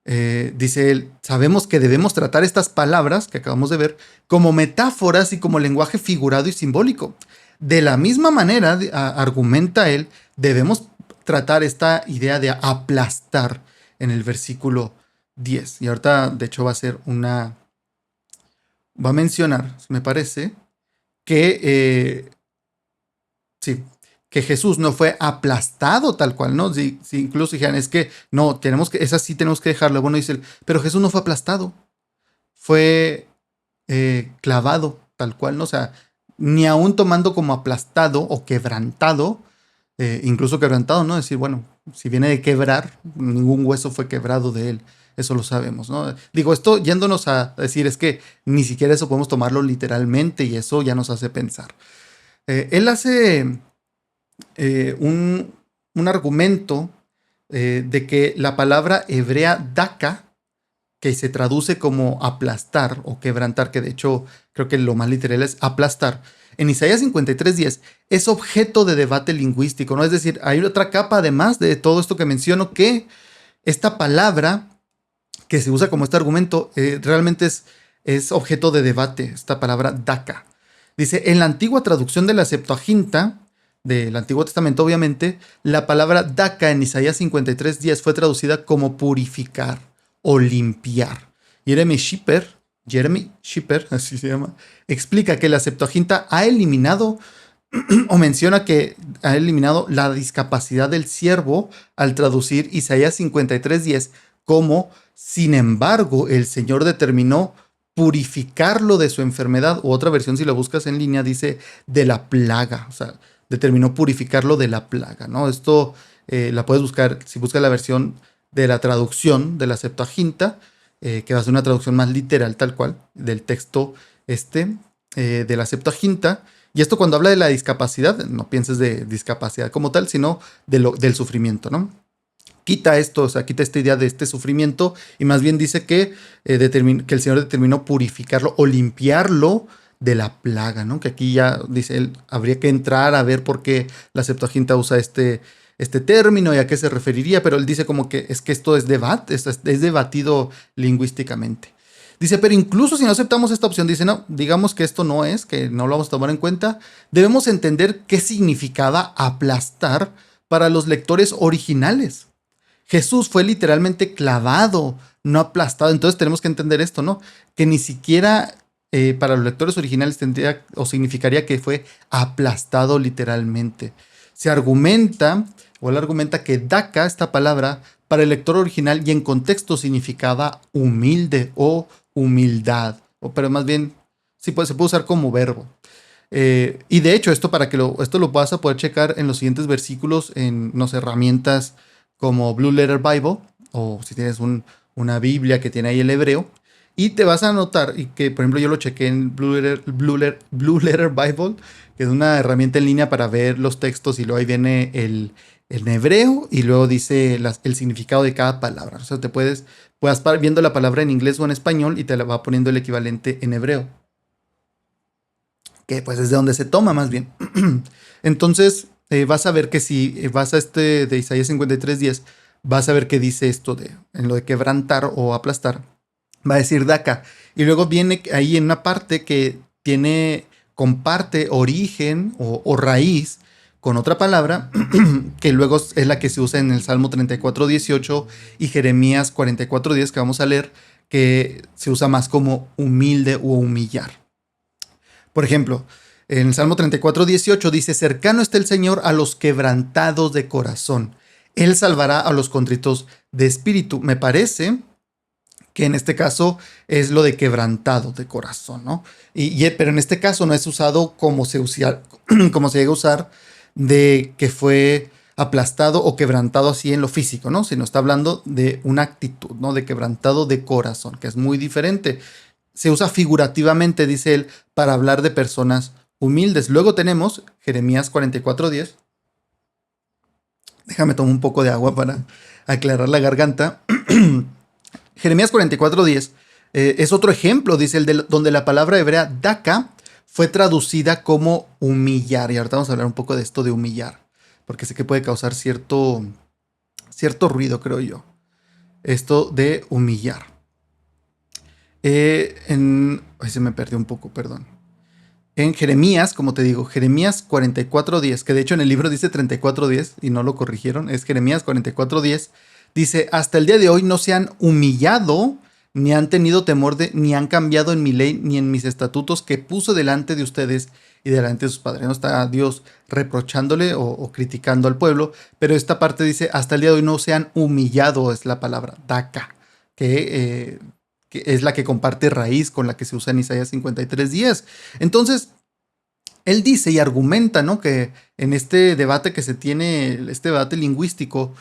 Dice él, sabemos que debemos tratar estas palabras que acabamos de ver como metáforas y como lenguaje figurado y simbólico. De la misma manera, argumenta él, debemos tratar esta idea de aplastar en el versículo 10. Y ahorita, de hecho, va a mencionar, me parece, que sí, que Jesús no fue aplastado tal cual, ¿no? Si incluso dijeran, es que no, esa sí tenemos que dejarla. Bueno, dice, pero Jesús no fue aplastado, fue clavado tal cual, ¿no? O sea, ni aún tomando como aplastado o quebrantado, incluso quebrantado, ¿no? Decir, bueno, Si viene de quebrar, ningún hueso fue quebrado de él. Eso lo sabemos, ¿no? Digo, esto yéndonos a decir es que ni siquiera eso podemos tomarlo literalmente y eso ya nos hace pensar. Él hace un argumento de que la palabra hebrea daka, que se traduce como aplastar o quebrantar, que de hecho creo que lo más literal es aplastar, en Isaías 53:10 es objeto de debate lingüístico, ¿no? Es decir, hay otra capa además de todo esto que menciono, que esta palabra que se usa como este argumento realmente es objeto de debate, esta palabra daka. Dice, en la antigua traducción de la Septuaginta, del Antiguo Testamento obviamente, la palabra daka en Isaías 53:10 fue traducida como purificar o limpiar. Jeremy Shipper, así se llama, explica que la Septuaginta ha eliminado o menciona que ha eliminado la discapacidad del siervo al traducir Isaías 53:10 como, sin embargo, el Señor determinó purificarlo de su enfermedad, o otra versión si lo buscas en línea dice de la plaga, o sea, determinó purificarlo de la plaga, ¿no? Esto la puedes buscar, si buscas la versión de la traducción de la Septuaginta, que va a ser una traducción más literal, tal cual, del texto de la Septuaginta. Y esto cuando habla de la discapacidad, no pienses de discapacidad como tal, sino del sufrimiento, ¿no? Quita esto, o sea, quita esta idea de este sufrimiento y más bien dice que el Señor determinó purificarlo o limpiarlo de la plaga, ¿no? Que aquí ya dice él, habría que entrar a ver por qué la Septuaginta usa este término y a qué se referiría, pero él dice como que esto es debatido lingüísticamente. Dice, pero incluso si no aceptamos esta opción, dice, no, digamos que esto no es, que no lo vamos a tomar en cuenta, debemos entender qué significaba aplastar para los lectores originales. Jesús fue literalmente clavado, no aplastado. Entonces tenemos que entender esto, ¿no? Que ni siquiera para los lectores originales tendría o significaría que fue aplastado literalmente. Se argumenta, o él argumenta que daka, esta palabra, para el lector original y en contexto significaba humilde o humildad. Pero más bien, sí, se puede usar como verbo. Y de hecho, esto esto lo vas a poder checar en los siguientes versículos en, no sé, herramientas como Blue Letter Bible, o si tienes una Biblia que tiene ahí el hebreo, y te vas a notar, y que por ejemplo yo lo chequé en Blue Letter Bible, que es una herramienta en línea para ver los textos, y luego ahí viene el hebreo, y luego dice el significado de cada palabra. O sea, puedes estar viendo la palabra en inglés o en español, y te la va poniendo el equivalente en hebreo. Que pues es de donde se toma más bien. Entonces, vas a ver que si vas a de Isaías 53:10, vas a ver que dice esto en lo de quebrantar o aplastar, va a decir daka. Y luego viene ahí en una parte que comparte origen o raíz con otra palabra, que luego es la que se usa en el Salmo 34:18 y Jeremías 44:10, que vamos a leer, que se usa más como humilde o humillar. Por ejemplo, en el Salmo 34:18 dice, cercano está el Señor a los quebrantados de corazón. Él salvará a los contritos de espíritu. Me parece que en este caso es lo de quebrantado de corazón, ¿no? Pero en este caso no es usado como se llega a usar de que fue aplastado o quebrantado así en lo físico, ¿no? Sino está hablando de una actitud, ¿no? De quebrantado de corazón, que es muy diferente. Se usa figurativamente, dice él, para hablar de personas humildes. Luego tenemos Jeremías 44:10. Déjame tomar un poco de agua para aclarar la garganta. Jeremías 44:10 es otro ejemplo, dice donde la palabra hebrea daka fue traducida como humillar. Y ahorita vamos a hablar un poco de esto de humillar, porque sé que puede causar cierto ruido, creo yo. Esto de humillar. Se me perdió un poco, perdón. En Jeremías, como te digo, Jeremías 44:10, que de hecho en el libro dice 34:10 y no lo corrigieron, es Jeremías 44:10, dice, hasta el día de hoy no se han humillado, ni han tenido temor ni han cambiado en mi ley, ni en mis estatutos que puso delante de ustedes y delante de sus padres. No está Dios reprochándole o criticando al pueblo, pero esta parte dice, hasta el día de hoy no se han humillado, es la palabra daka, que es la que comparte raíz con la que se usa en Isaías 53:10. Entonces, él dice y argumenta, ¿no?, que en este debate que se tiene, este debate lingüístico,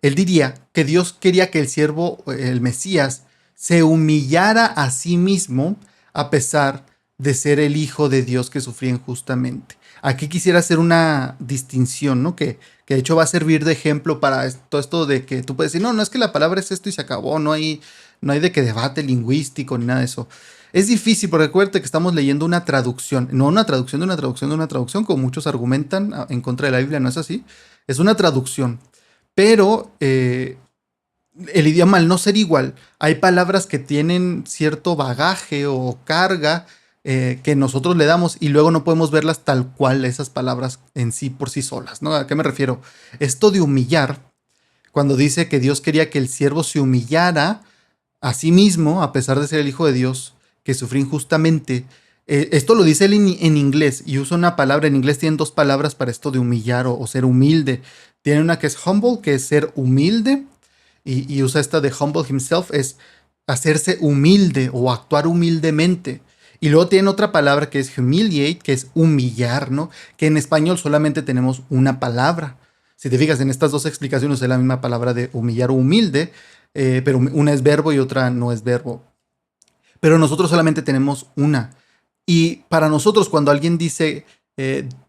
él diría que Dios quería que el siervo, el Mesías, se humillara a sí mismo a pesar de ser el Hijo de Dios que sufría injustamente. Aquí quisiera hacer una distinción, ¿no? Que de hecho va a servir de ejemplo para todo esto de que tú puedes decir, no, no es que la palabra es esto y se acabó, no hay de que debate lingüístico ni nada de eso. Es difícil porque recuerda que estamos leyendo una traducción, no una traducción de una traducción de una traducción, como muchos argumentan en contra de la Biblia, no es así. Es una traducción, pero el idioma al no ser igual, hay palabras que tienen cierto bagaje o carga que nosotros le damos y luego no podemos verlas tal cual esas palabras en sí por sí solas, ¿no? ¿A qué me refiero? Esto de humillar, cuando dice que Dios quería que el siervo se humillara a sí mismo, a pesar de ser el Hijo de Dios, que sufrió injustamente. Esto lo dice él en inglés y usa una palabra. En inglés tienen dos palabras para esto de humillar o ser humilde. Tiene una que es humble, que es ser humilde, y usa esta de humble himself, es hacerse humilde o actuar humildemente. Y luego tiene otra palabra que es humiliate, que es humillar, ¿no? Que en español solamente tenemos una palabra. Si te fijas en estas dos explicaciones es la misma palabra de humillar o humilde, pero una es verbo y otra no es verbo. Pero nosotros solamente tenemos una. Y para nosotros cuando alguien dice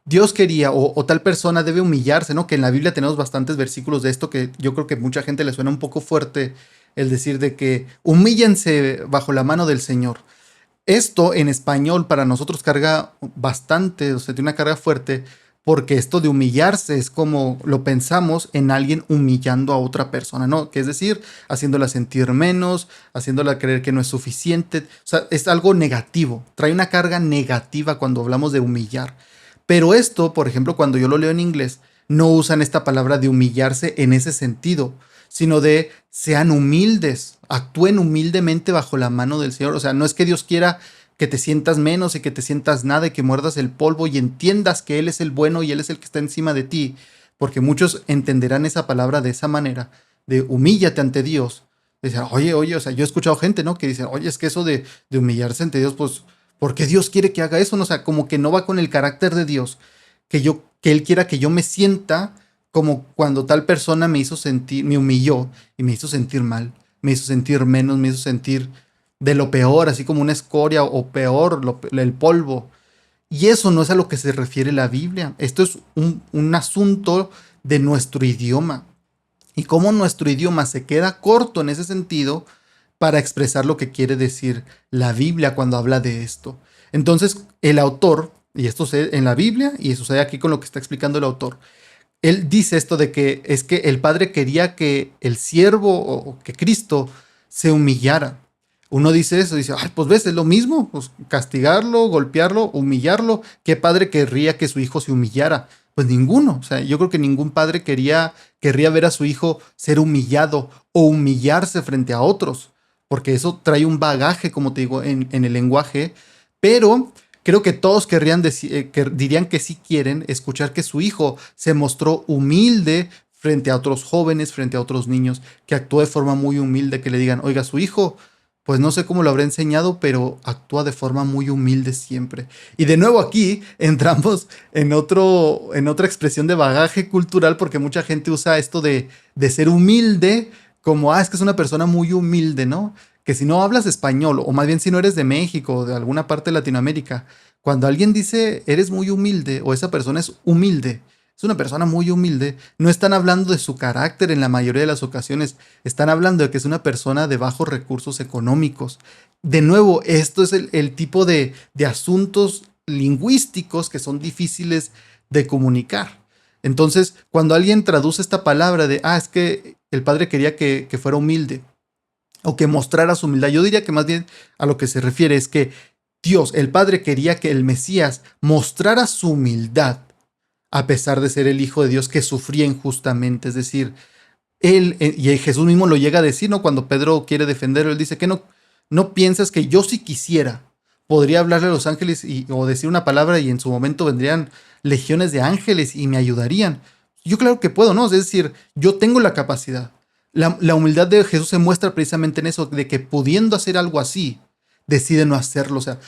Dios quería o tal persona debe humillarse, ¿no? Que en la Biblia tenemos bastantes versículos de esto que yo creo que mucha gente le suena un poco fuerte el decir de que humíllense bajo la mano del Señor. Esto en español para nosotros carga bastante, o sea, tiene una carga fuerte, porque esto de humillarse es como lo pensamos en alguien humillando a otra persona, ¿no? Que es decir, haciéndola sentir menos, haciéndola creer que no es suficiente. O sea, es algo negativo, trae una carga negativa cuando hablamos de humillar. Pero esto, por ejemplo, cuando yo lo leo en inglés, no usan esta palabra de humillarse en ese sentido, sino de sean humildes, actúen humildemente bajo la mano del Señor. O sea, no es que Dios quiera que te sientas menos y que te sientas nada y que muerdas el polvo y entiendas que Él es el bueno y Él es el que está encima de ti, porque muchos entenderán esa palabra de esa manera, de humíllate ante Dios. Dicen, oye, o sea, yo he escuchado gente, ¿no? Que dicen, oye, es que eso de humillarse ante Dios, pues, ¿por qué Dios quiere que haga eso? No, o sea, como que no va con el carácter de Dios, que Él quiera que yo me sienta como cuando tal persona me hizo sentir, me humilló y me hizo sentir mal, me hizo sentir menos, me hizo sentir de lo peor, así como una escoria o peor, el polvo. Y eso no es a lo que se refiere la Biblia. Esto es un asunto de nuestro idioma. Y cómo nuestro idioma se queda corto en ese sentido para expresar lo que quiere decir la Biblia cuando habla de esto. Entonces, el autor, y esto sucede en la Biblia y sucede aquí con lo que está explicando el autor, él dice esto de que es que el Padre quería que el siervo o que Cristo se humillara. Uno dice eso, dice, ay, pues ves, es lo mismo, pues castigarlo, golpearlo, humillarlo. ¿Qué padre querría que su hijo se humillara? Pues ninguno. O sea, yo creo que ningún padre querría ver a su hijo ser humillado o humillarse frente a otros, porque eso trae un bagaje, como te digo, en el lenguaje, pero creo que todos dirían que sí quieren escuchar que su hijo se mostró humilde frente a otros jóvenes, frente a otros niños, que actuó de forma muy humilde, que le digan, oiga, su hijo, pues no sé cómo lo habrá enseñado, pero actúa de forma muy humilde siempre. Y de nuevo aquí entramos en otra expresión de bagaje cultural, porque mucha gente usa esto de ser humilde como, es que es una persona muy humilde, ¿no? Que si no hablas español, o más bien si no eres de México o de alguna parte de Latinoamérica, cuando alguien dice eres muy humilde o esa persona es humilde, es una persona muy humilde, no están hablando de su carácter en la mayoría de las ocasiones, están hablando de que es una persona de bajos recursos económicos. De nuevo, esto es el tipo de asuntos lingüísticos que son difíciles de comunicar. Entonces, cuando alguien traduce esta palabra de, es que el padre quería que fuera humilde, o que mostrara su humildad. Yo diría que más bien a lo que se refiere es que Dios, el Padre, quería que el Mesías mostrara su humildad a pesar de ser el Hijo de Dios que sufría injustamente. Es decir, él, y Jesús mismo lo llega a decir, ¿no? Cuando Pedro quiere defenderlo, él dice que no piensas que yo si quisiera podría hablarle a los ángeles o decir una palabra y en su momento vendrían legiones de ángeles y me ayudarían. Yo claro que puedo, ¿no? Es decir, yo tengo la capacidad. La humildad de Jesús se muestra precisamente en eso, de que pudiendo hacer algo así, decide no hacerlo. O sea,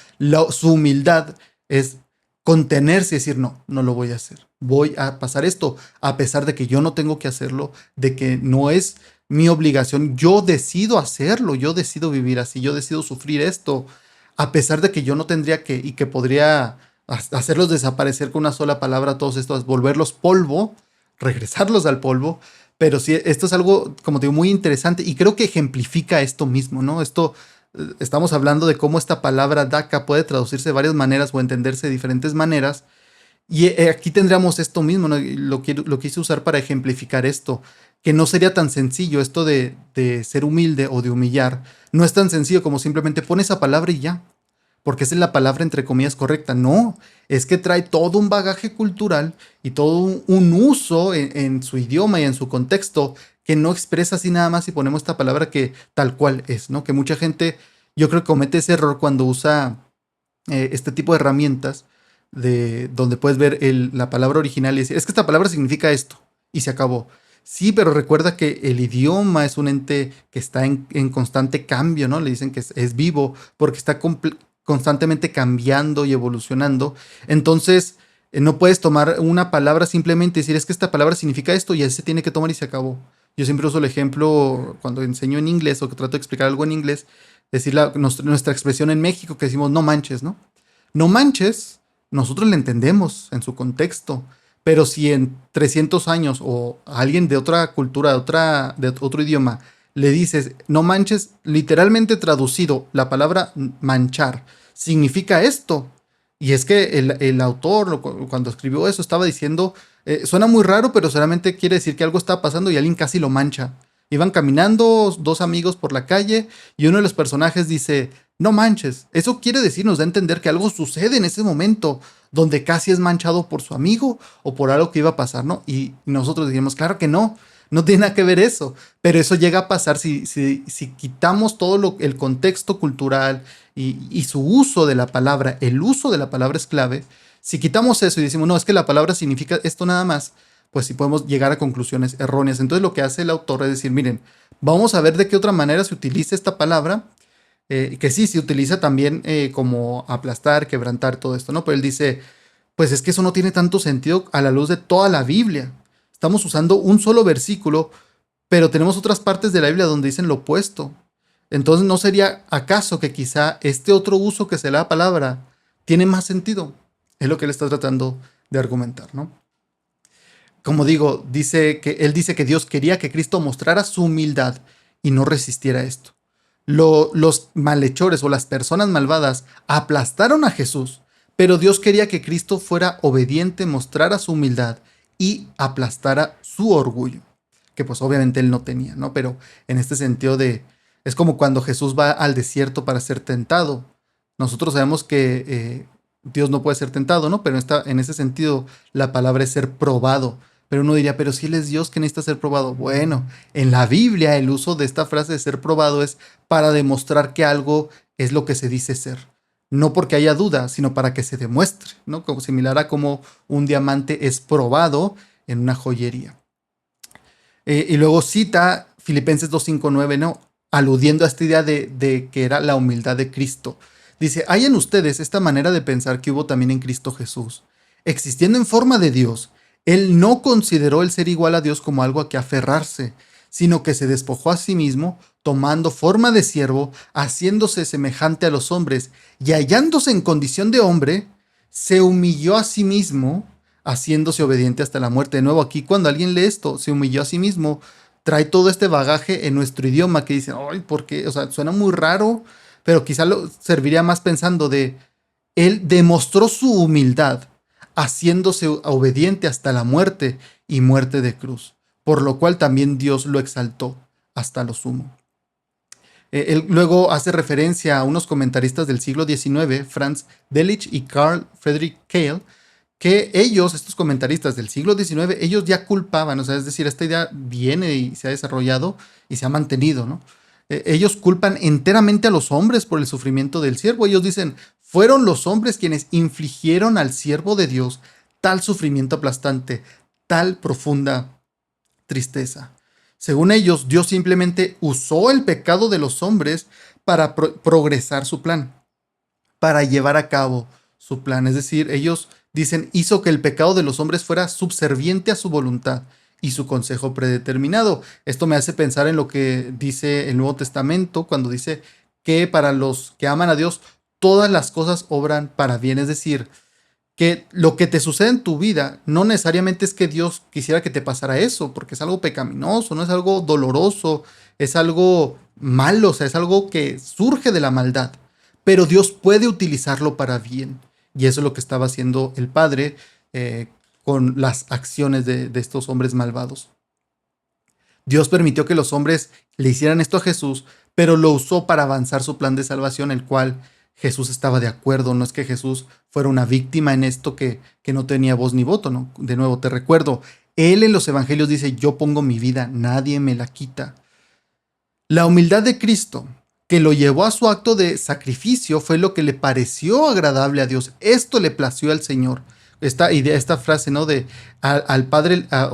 su humildad es contenerse y decir, no, no lo voy a hacer. Voy a pasar esto, a pesar de que yo no tengo que hacerlo, de que no es mi obligación. Yo decido hacerlo, yo decido vivir así, yo decido sufrir esto, a pesar de que yo no tendría que y que podría hacerlos desaparecer con una sola palabra, todos estos, volverlos polvo, regresarlos al polvo. Pero sí, esto es algo, como te digo, muy interesante y creo que ejemplifica esto mismo, ¿no? Estamos hablando de cómo esta palabra DACA puede traducirse de varias maneras o entenderse de diferentes maneras. Y aquí tendríamos esto mismo, ¿no? Lo quise usar para ejemplificar esto, que no sería tan sencillo esto de ser humilde o de humillar. No es tan sencillo como simplemente pones esa palabra y ya, porque esa es la palabra entre comillas correcta. No, es que trae todo un bagaje cultural y todo un uso en su idioma y en su contexto que no expresa así nada más y ponemos esta palabra que tal cual es, ¿no? Que mucha gente, yo creo que comete ese error cuando usa este tipo de herramientas de donde puedes ver la palabra original y decir, es que esta palabra significa esto y se acabó. Sí, pero recuerda que el idioma es un ente que está en constante cambio, ¿no? Le dicen que es vivo porque está constantemente cambiando y evolucionando. Entonces, no puedes tomar una palabra simplemente y decir, es que esta palabra significa esto y así se tiene que tomar y se acabó. Yo siempre uso el ejemplo cuando enseño en inglés o que trato de explicar algo en inglés, decir nuestra expresión en México que decimos no manches, ¿no? No manches, nosotros le entendemos en su contexto, pero si en 300 años o alguien de otra cultura, de otro idioma, le dices no manches, literalmente traducido, la palabra manchar significa esto. Y es que el autor, cuando escribió eso, estaba diciendo, suena muy raro, pero solamente quiere decir que algo está pasando y alguien casi lo mancha. Iban caminando dos amigos por la calle y uno de los personajes dice, no manches, eso quiere decir, nos da a entender que algo sucede en ese momento donde casi es manchado por su amigo o por algo que iba a pasar, ¿no? Y nosotros dijimos, claro que no, no tiene nada que ver eso, pero eso llega a pasar si quitamos todo el contexto cultural y su uso de la palabra, el uso de la palabra es clave. Si quitamos eso y decimos, no, es que la palabra significa esto nada más, pues sí podemos llegar a conclusiones erróneas. Entonces lo que hace el autor es decir, miren, vamos a ver de qué otra manera se utiliza esta palabra, que sí, se utiliza también como aplastar, quebrantar, todo esto, ¿no? Pero él dice, pues es que eso no tiene tanto sentido a la luz de toda la Biblia. Estamos usando un solo versículo, pero tenemos otras partes de la Biblia donde dicen lo opuesto. Entonces, ¿no sería acaso que quizá este otro uso que se le da a la palabra tiene más sentido? Es lo que él está tratando de argumentar, ¿no? Como digo, él dice que Dios quería que Cristo mostrara su humildad y no resistiera esto. Los malhechores o las personas malvadas aplastaron a Jesús, pero Dios quería que Cristo fuera obediente, mostrara su humildad y aplastara su orgullo, que pues obviamente él no tenía, ¿no? Pero en este sentido es como cuando Jesús va al desierto para ser tentado. Nosotros sabemos que Dios no puede ser tentado, ¿no? Pero en ese sentido la palabra es ser probado. Pero uno diría, pero si él es Dios, que necesita ser probado. Bueno, en la Biblia el uso de esta frase de ser probado es para demostrar que algo es lo que se dice ser. No porque haya duda, sino para que se demuestre, ¿no? Como similar a como un diamante es probado en una joyería. Y luego cita Filipenses 2:5-9, ¿no? Aludiendo a esta idea de que era la humildad de Cristo. Dice, hay en ustedes esta manera de pensar que hubo también en Cristo Jesús. Existiendo en forma de Dios, él no consideró el ser igual a Dios como algo a que aferrarse, sino que se despojó a sí mismo, tomando forma de siervo, haciéndose semejante a los hombres, y hallándose en condición de hombre, se humilló a sí mismo, haciéndose obediente hasta la muerte. De nuevo, aquí cuando alguien lee esto, se humilló a sí mismo, trae todo este bagaje en nuestro idioma que dicen, ay, ¿por qué? O sea, suena muy raro, pero quizá serviría más pensando él demostró su humildad, haciéndose obediente hasta la muerte y muerte de cruz, por lo cual también Dios lo exaltó hasta lo sumo. Él luego hace referencia a unos comentaristas del siglo XIX, Franz Delitzsch y Carl Friedrich Keil, que estos comentaristas del siglo XIX, ellos ya culpaban, o sea, es decir, esta idea viene y se ha desarrollado y se ha mantenido, ¿no? Ellos culpan enteramente a los hombres por el sufrimiento del siervo. Ellos dicen, fueron los hombres quienes infligieron al siervo de Dios tal sufrimiento aplastante, tal profunda tristeza. Según ellos, Dios simplemente usó el pecado de los hombres para progresar su plan, para llevar a cabo su plan. Es decir, ellos dicen, hizo que el pecado de los hombres fuera subserviente a su voluntad y su consejo predeterminado. Esto me hace pensar en lo que dice el Nuevo Testamento cuando dice que para los que aman a Dios, todas las cosas obran para bien. Es decir, que lo que te sucede en tu vida no necesariamente es que Dios quisiera que te pasara eso, porque es algo pecaminoso, no es algo doloroso, es algo malo, o sea, es algo que surge de la maldad, pero Dios puede utilizarlo para bien. Y eso es lo que estaba haciendo el Padre con las acciones de estos hombres malvados. Dios permitió que los hombres le hicieran esto a Jesús, pero lo usó para avanzar su plan de salvación, el cual Jesús estaba de acuerdo. No es que Jesús fuera una víctima en esto que no tenía voz ni voto, ¿no? De nuevo, te recuerdo, él en los evangelios dice, yo pongo mi vida, nadie me la quita. La humildad de Cristo, que lo llevó a su acto de sacrificio, fue lo que le pareció agradable a Dios. Esto le plació al Señor. Esta idea, esta frase, ¿no? De al Padre a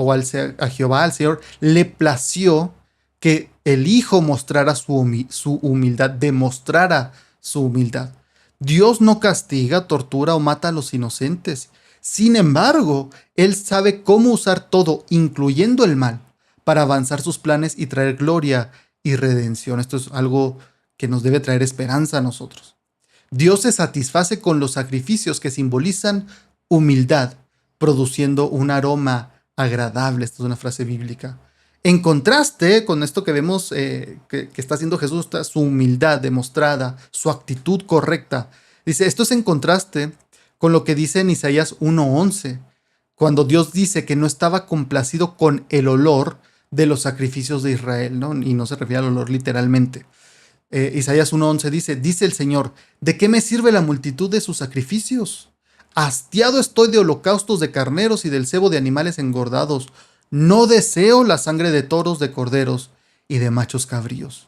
Jehová, al Señor, le plació que el Hijo mostrara su humildad, demostrara su humildad. Dios no castiga, tortura o mata a los inocentes. Sin embargo, Él sabe cómo usar todo, incluyendo el mal, para avanzar sus planes y traer gloria y redención. Esto es algo que nos debe traer esperanza a nosotros. Dios se satisface con los sacrificios que simbolizan humildad, produciendo un aroma agradable. Esta es una frase bíblica. En contraste con esto que vemos que está haciendo Jesús, está su humildad demostrada, su actitud correcta. Dice, esto es en contraste con lo que dice en Isaías 1:11, cuando Dios dice que no estaba complacido con el olor de los sacrificios de Israel, ¿no? Y no se refiere al olor literalmente. Isaías 1:11 dice el Señor, ¿de qué me sirve la multitud de sus sacrificios? Hastiado estoy de holocaustos de carneros y del cebo de animales engordados. No deseo la sangre de toros, de corderos y de machos cabríos.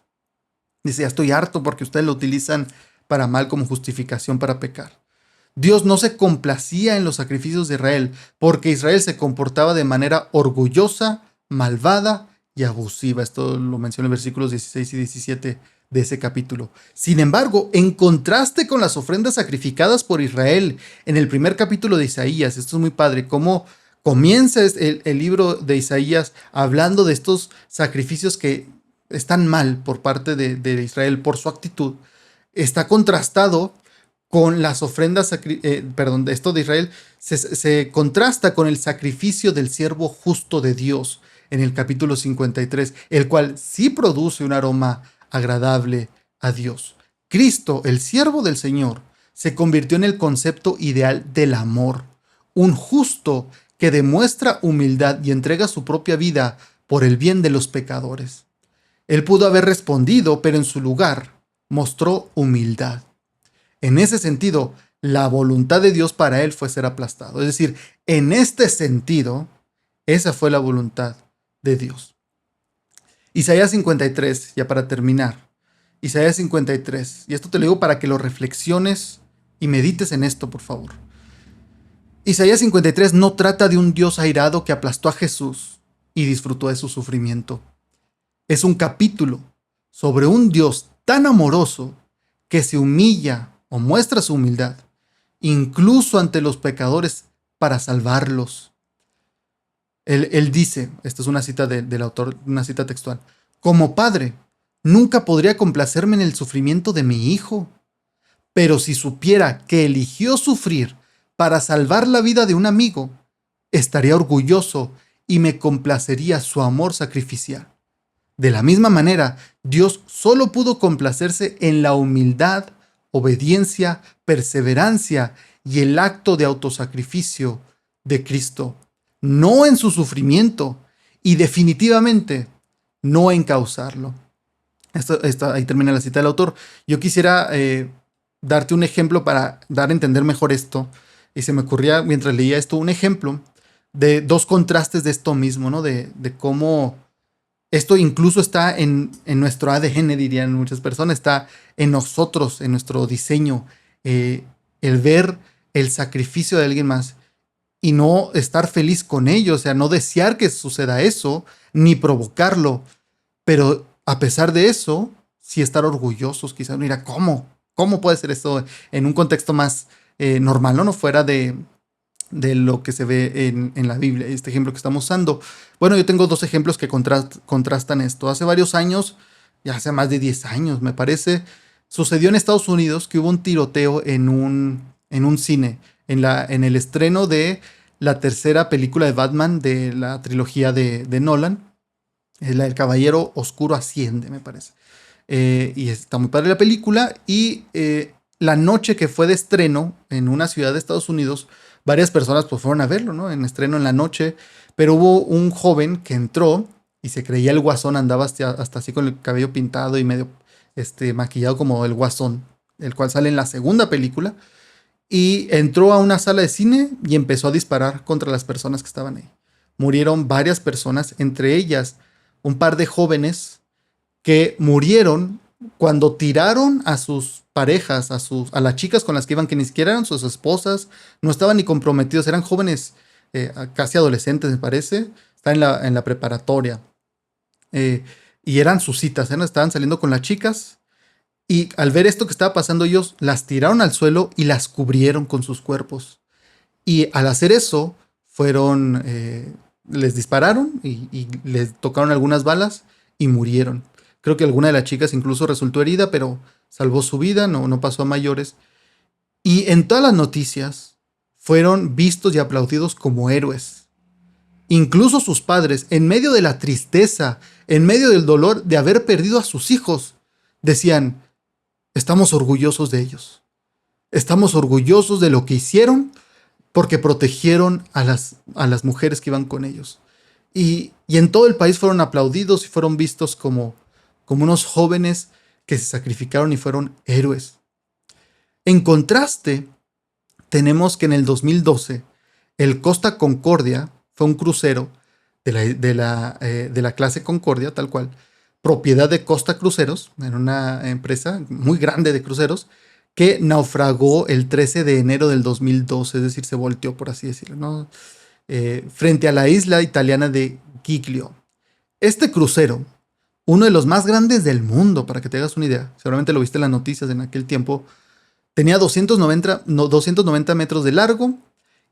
Dice, ya estoy harto porque ustedes lo utilizan para mal como justificación para pecar. Dios no se complacía en los sacrificios de Israel porque Israel se comportaba de manera orgullosa, malvada y abusiva. Esto lo menciona en versículos 16 y 17 de ese capítulo. Sin embargo, en contraste con las ofrendas sacrificadas por Israel en el primer capítulo de Isaías, esto es muy padre, cómo comienza el libro de Isaías hablando de estos sacrificios que están mal por parte de Israel por su actitud. Está contrastado con las ofrendas, esto de Israel, se contrasta con el sacrificio del siervo justo de Dios en el capítulo 53, el cual sí produce un aroma agradable a Dios. Cristo, el siervo del Señor, se convirtió en el concepto ideal del amor, un justo que demuestra humildad y entrega su propia vida por el bien de los pecadores. Él pudo haber respondido, pero en su lugar mostró humildad. En ese sentido, la voluntad de Dios para él fue ser aplastado. Es decir, en este sentido, esa fue la voluntad de Dios. Isaías 53, ya para terminar. Isaías 53, y esto te lo digo para que lo reflexiones y medites en esto, por favor. Isaías 53 no trata de un Dios airado que aplastó a Jesús y disfrutó de su sufrimiento. Es un capítulo sobre un Dios tan amoroso que se humilla o muestra su humildad, incluso ante los pecadores, para salvarlos. Él dice, esta es una cita del autor, una cita textual, como padre, nunca podría complacerme en el sufrimiento de mi hijo, pero si supiera que eligió sufrir para salvar la vida de un amigo, estaría orgulloso y me complacería su amor sacrificial. De la misma manera, Dios solo pudo complacerse en la humildad, obediencia, perseverancia y el acto de autosacrificio de Cristo, no en su sufrimiento y definitivamente no en causarlo. Ahí termina la cita del autor. Yo quisiera darte un ejemplo para dar a entender mejor esto, y se me ocurría mientras leía esto un ejemplo de dos contrastes de esto mismo, ¿no? De cómo esto incluso está en nuestro ADN, dirían muchas personas, está en nosotros, en nuestro diseño, el ver el sacrificio de alguien más y no estar feliz con ello, o sea, no desear que suceda eso, ni provocarlo, pero a pesar de eso, sí estar orgullosos, quizás, mira, ¿cómo puede ser esto en un contexto más normal, ¿no? No fuera de lo que se ve en la Biblia, este ejemplo que estamos usando. Bueno, yo tengo dos ejemplos que contrastan esto. Hace varios años, ya hace más de 10 años, me parece, sucedió en Estados Unidos que hubo un tiroteo en un cine, en el estreno de la tercera película de Batman de la trilogía de Nolan, la del Caballero Oscuro Asciende, me parece. Y está muy padre la película. Y la noche que fue de estreno en una ciudad de Estados Unidos, varias personas pues fueron a verlo, ¿no? En estreno en la noche. Pero hubo un joven que entró y se creía el Guasón, andaba hasta así con el cabello pintado y medio maquillado como el Guasón, el cual sale en la segunda película. Y entró a una sala de cine y empezó a disparar contra las personas que estaban ahí. Murieron varias personas, entre ellas un par de jóvenes que murieron cuando tiraron a sus parejas, a las chicas con las que iban, que ni siquiera eran sus esposas, no estaban ni comprometidos, eran jóvenes, casi adolescentes, me parece, estaban en la preparatoria. eh, y eran sus citas, estaban saliendo con las chicas. Y al ver esto que estaba pasando, ellos las tiraron al suelo y las cubrieron con sus cuerpos. Y al hacer eso, les dispararon y les tocaron algunas balas y murieron. Creo que alguna de las chicas incluso resultó herida, pero salvó su vida, no pasó a mayores. Y en todas las noticias fueron vistos y aplaudidos como héroes. Incluso sus padres, en medio de la tristeza, en medio del dolor de haber perdido a sus hijos, decían: estamos orgullosos de ellos. Estamos orgullosos de lo que hicieron porque protegieron a las mujeres que iban con ellos. Y en todo el país fueron aplaudidos y fueron vistos como unos jóvenes que se sacrificaron y fueron héroes. En contraste, tenemos que en el 2012, el Costa Concordia fue un crucero de la clase Concordia, tal cual, propiedad de Costa Cruceros, en una empresa muy grande de cruceros, que naufragó el 13 de enero del 2012, es decir, se volteó, por así decirlo, ¿no? Frente a la isla italiana de Giglio. Este crucero, uno de los más grandes del mundo, para que te hagas una idea, seguramente lo viste en las noticias en aquel tiempo, tenía 290 metros de largo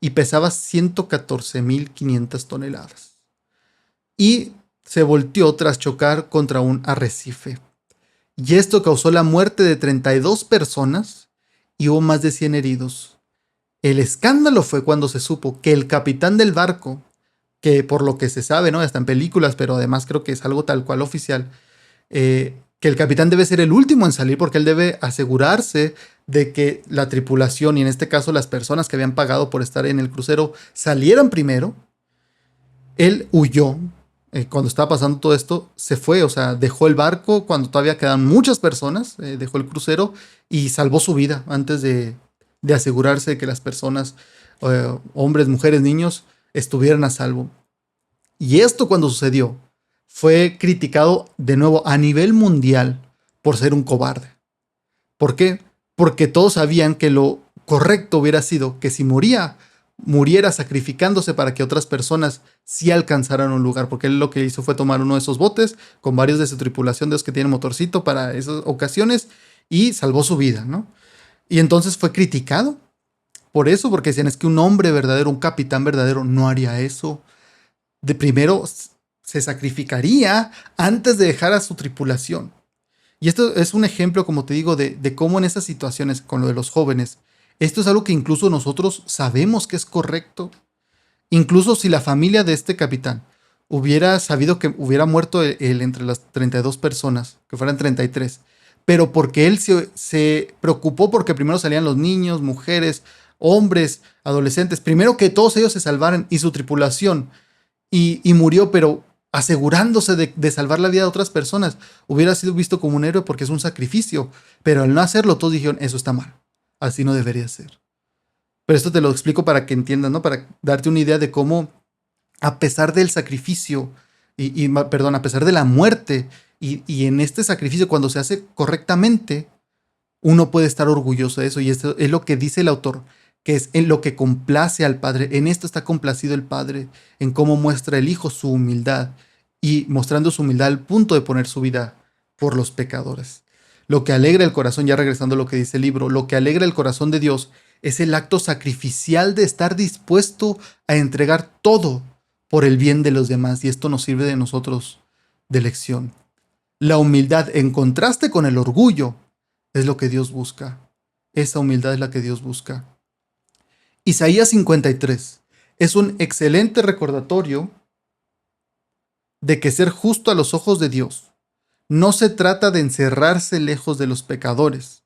y pesaba 114.500 toneladas. Y se volteó tras chocar contra un arrecife. Y esto causó la muerte de 32 personas y hubo más de 100 heridos. El escándalo fue cuando se supo que el capitán del barco, que por lo que se sabe, ¿no? Está en películas, pero además creo que es algo tal cual oficial, que el capitán debe ser el último en salir porque él debe asegurarse de que la tripulación, y en este caso las personas que habían pagado por estar en el crucero, salieran primero. Él huyó. Cuando estaba pasando todo esto, se fue, o sea, dejó el barco cuando todavía quedan muchas personas, dejó el crucero y salvó su vida antes de asegurarse de que las personas, hombres, mujeres, niños, estuvieran a salvo. Y esto, cuando sucedió, fue criticado de nuevo a nivel mundial por ser un cobarde. ¿Por qué? Porque todos sabían que lo correcto hubiera sido que si muriera sacrificándose para que otras personas sí alcanzaran un lugar, porque él lo que hizo fue tomar uno de esos botes con varios de su tripulación, de los que tienen motorcito para esas ocasiones, y salvó su vida, ¿no? Y entonces fue criticado por eso, porque decían: es que un hombre verdadero, un capitán verdadero no haría eso. De primero se sacrificaría antes de dejar a su tripulación. Y esto es un ejemplo, como te digo, de cómo en esas situaciones, con lo de los jóvenes, esto es algo que incluso nosotros sabemos que es correcto. Incluso si la familia de este capitán hubiera sabido que hubiera muerto él entre las 32 personas, que fueran 33, pero porque él se preocupó porque primero salían los niños, mujeres, hombres, adolescentes, primero que todos ellos se salvaran y su tripulación, y murió, pero asegurándose de salvar la vida de otras personas, hubiera sido visto como un héroe porque es un sacrificio. Pero al no hacerlo, todos dijeron: eso está mal, así no debería ser. Pero esto te lo explico para que entiendas, ¿no? Para darte una idea de cómo, a pesar del sacrificio, perdón, a pesar de la muerte, y en este sacrificio, cuando se hace correctamente, uno puede estar orgulloso de eso. Y esto es lo que dice el autor, que es en lo que complace al Padre. En esto está complacido el Padre, en cómo muestra el Hijo su humildad, y mostrando su humildad al punto de poner su vida por los pecadores. Lo que alegra el corazón, ya regresando a lo que dice el libro, lo que alegra el corazón de Dios Es el acto sacrificial de estar dispuesto a entregar todo por el bien de los demás, y esto nos sirve de nosotros de lección. La humildad, en contraste con el orgullo, es lo que Dios busca. Esa humildad es la que Dios busca. Isaías 53 es un excelente recordatorio de que ser justo a los ojos de Dios no se trata de encerrarse lejos de los pecadores,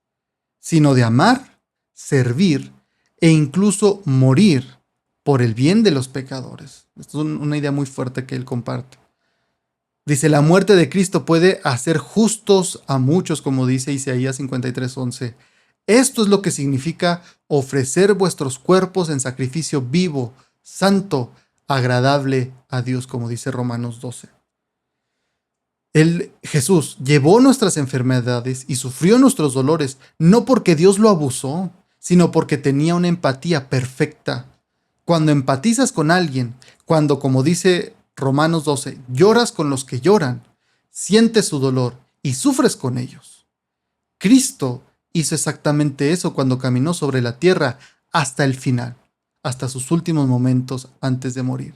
sino de amar, servir e incluso morir por el bien de los pecadores. Esto es una idea muy fuerte que él comparte. Dice, la muerte de Cristo puede hacer justos a muchos, como dice Isaías 53:11. Esto es lo que significa ofrecer vuestros cuerpos en sacrificio vivo, santo, agradable a Dios, como dice Romanos 12. Jesús llevó nuestras enfermedades y sufrió nuestros dolores, no porque Dios lo abusó, sino porque tenía una empatía perfecta. Cuando empatizas con alguien, cuando, como dice Romanos 12, lloras con los que lloran, sientes su dolor y sufres con ellos. Cristo hizo exactamente eso cuando caminó sobre la tierra hasta el final, hasta sus últimos momentos antes de morir.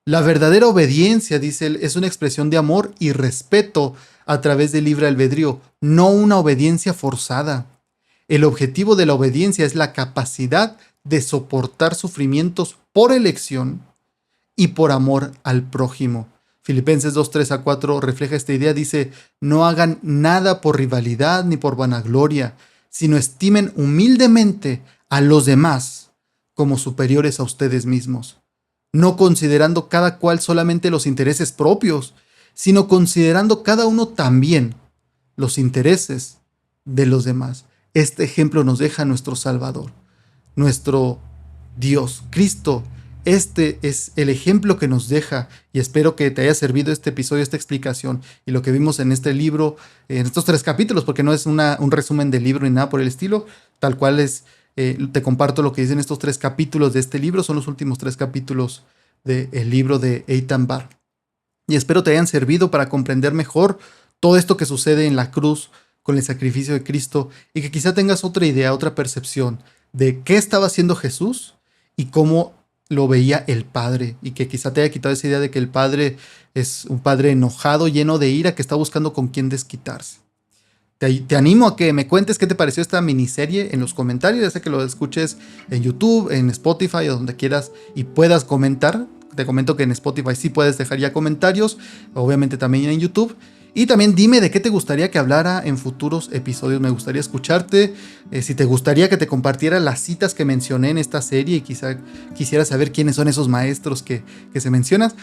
La verdadera obediencia, dice él, es una expresión de amor y respeto a través del libre albedrío, no una obediencia forzada. El objetivo de la obediencia es la capacidad de soportar sufrimientos por elección y por amor al prójimo. Filipenses 2:3-4 refleja esta idea, dice, no hagan nada por rivalidad ni por vanagloria, sino estimen humildemente a los demás como superiores a ustedes mismos, no considerando cada cual solamente los intereses propios, sino considerando cada uno también los intereses de los demás. Este ejemplo nos deja nuestro Salvador, nuestro Dios, Cristo. Este es el ejemplo que nos deja, y espero que te haya servido este episodio, esta explicación y lo que vimos en este libro, en estos 3 capítulos, porque no es un resumen del libro ni nada por el estilo, tal cual es. Te comparto lo que dicen estos 3 capítulos de este libro, son los últimos 3 capítulos del libro de Eitan Bar. Y espero te hayan servido para comprender mejor todo esto que sucede en la cruz con el sacrificio de Cristo, y que quizá tengas otra idea, otra percepción de qué estaba haciendo Jesús y cómo lo veía el Padre, y que quizá te haya quitado esa idea de que el Padre es un Padre enojado, lleno de ira, que está buscando con quién desquitarse. Te animo a que me cuentes qué te pareció esta miniserie en los comentarios, ya sea que lo escuches en YouTube, en Spotify o donde quieras y puedas comentar. Te comento que en Spotify sí puedes dejar ya comentarios, obviamente también en YouTube. Y también dime de qué te gustaría que hablara en futuros episodios. Me gustaría escucharte. Si te gustaría que te compartiera las citas que mencioné en esta serie y quizá quisiera saber quiénes son esos maestros que se mencionan,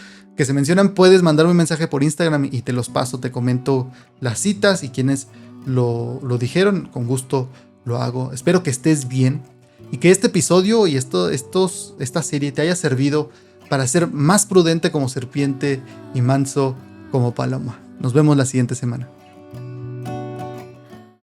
puedes mandarme un mensaje por Instagram y te los paso. Te comento las citas y quiénes lo dijeron. Con gusto lo hago. Espero que estés bien y que este episodio y esta serie te haya servido para ser más prudente como serpiente y manso como paloma. Nos vemos la siguiente semana.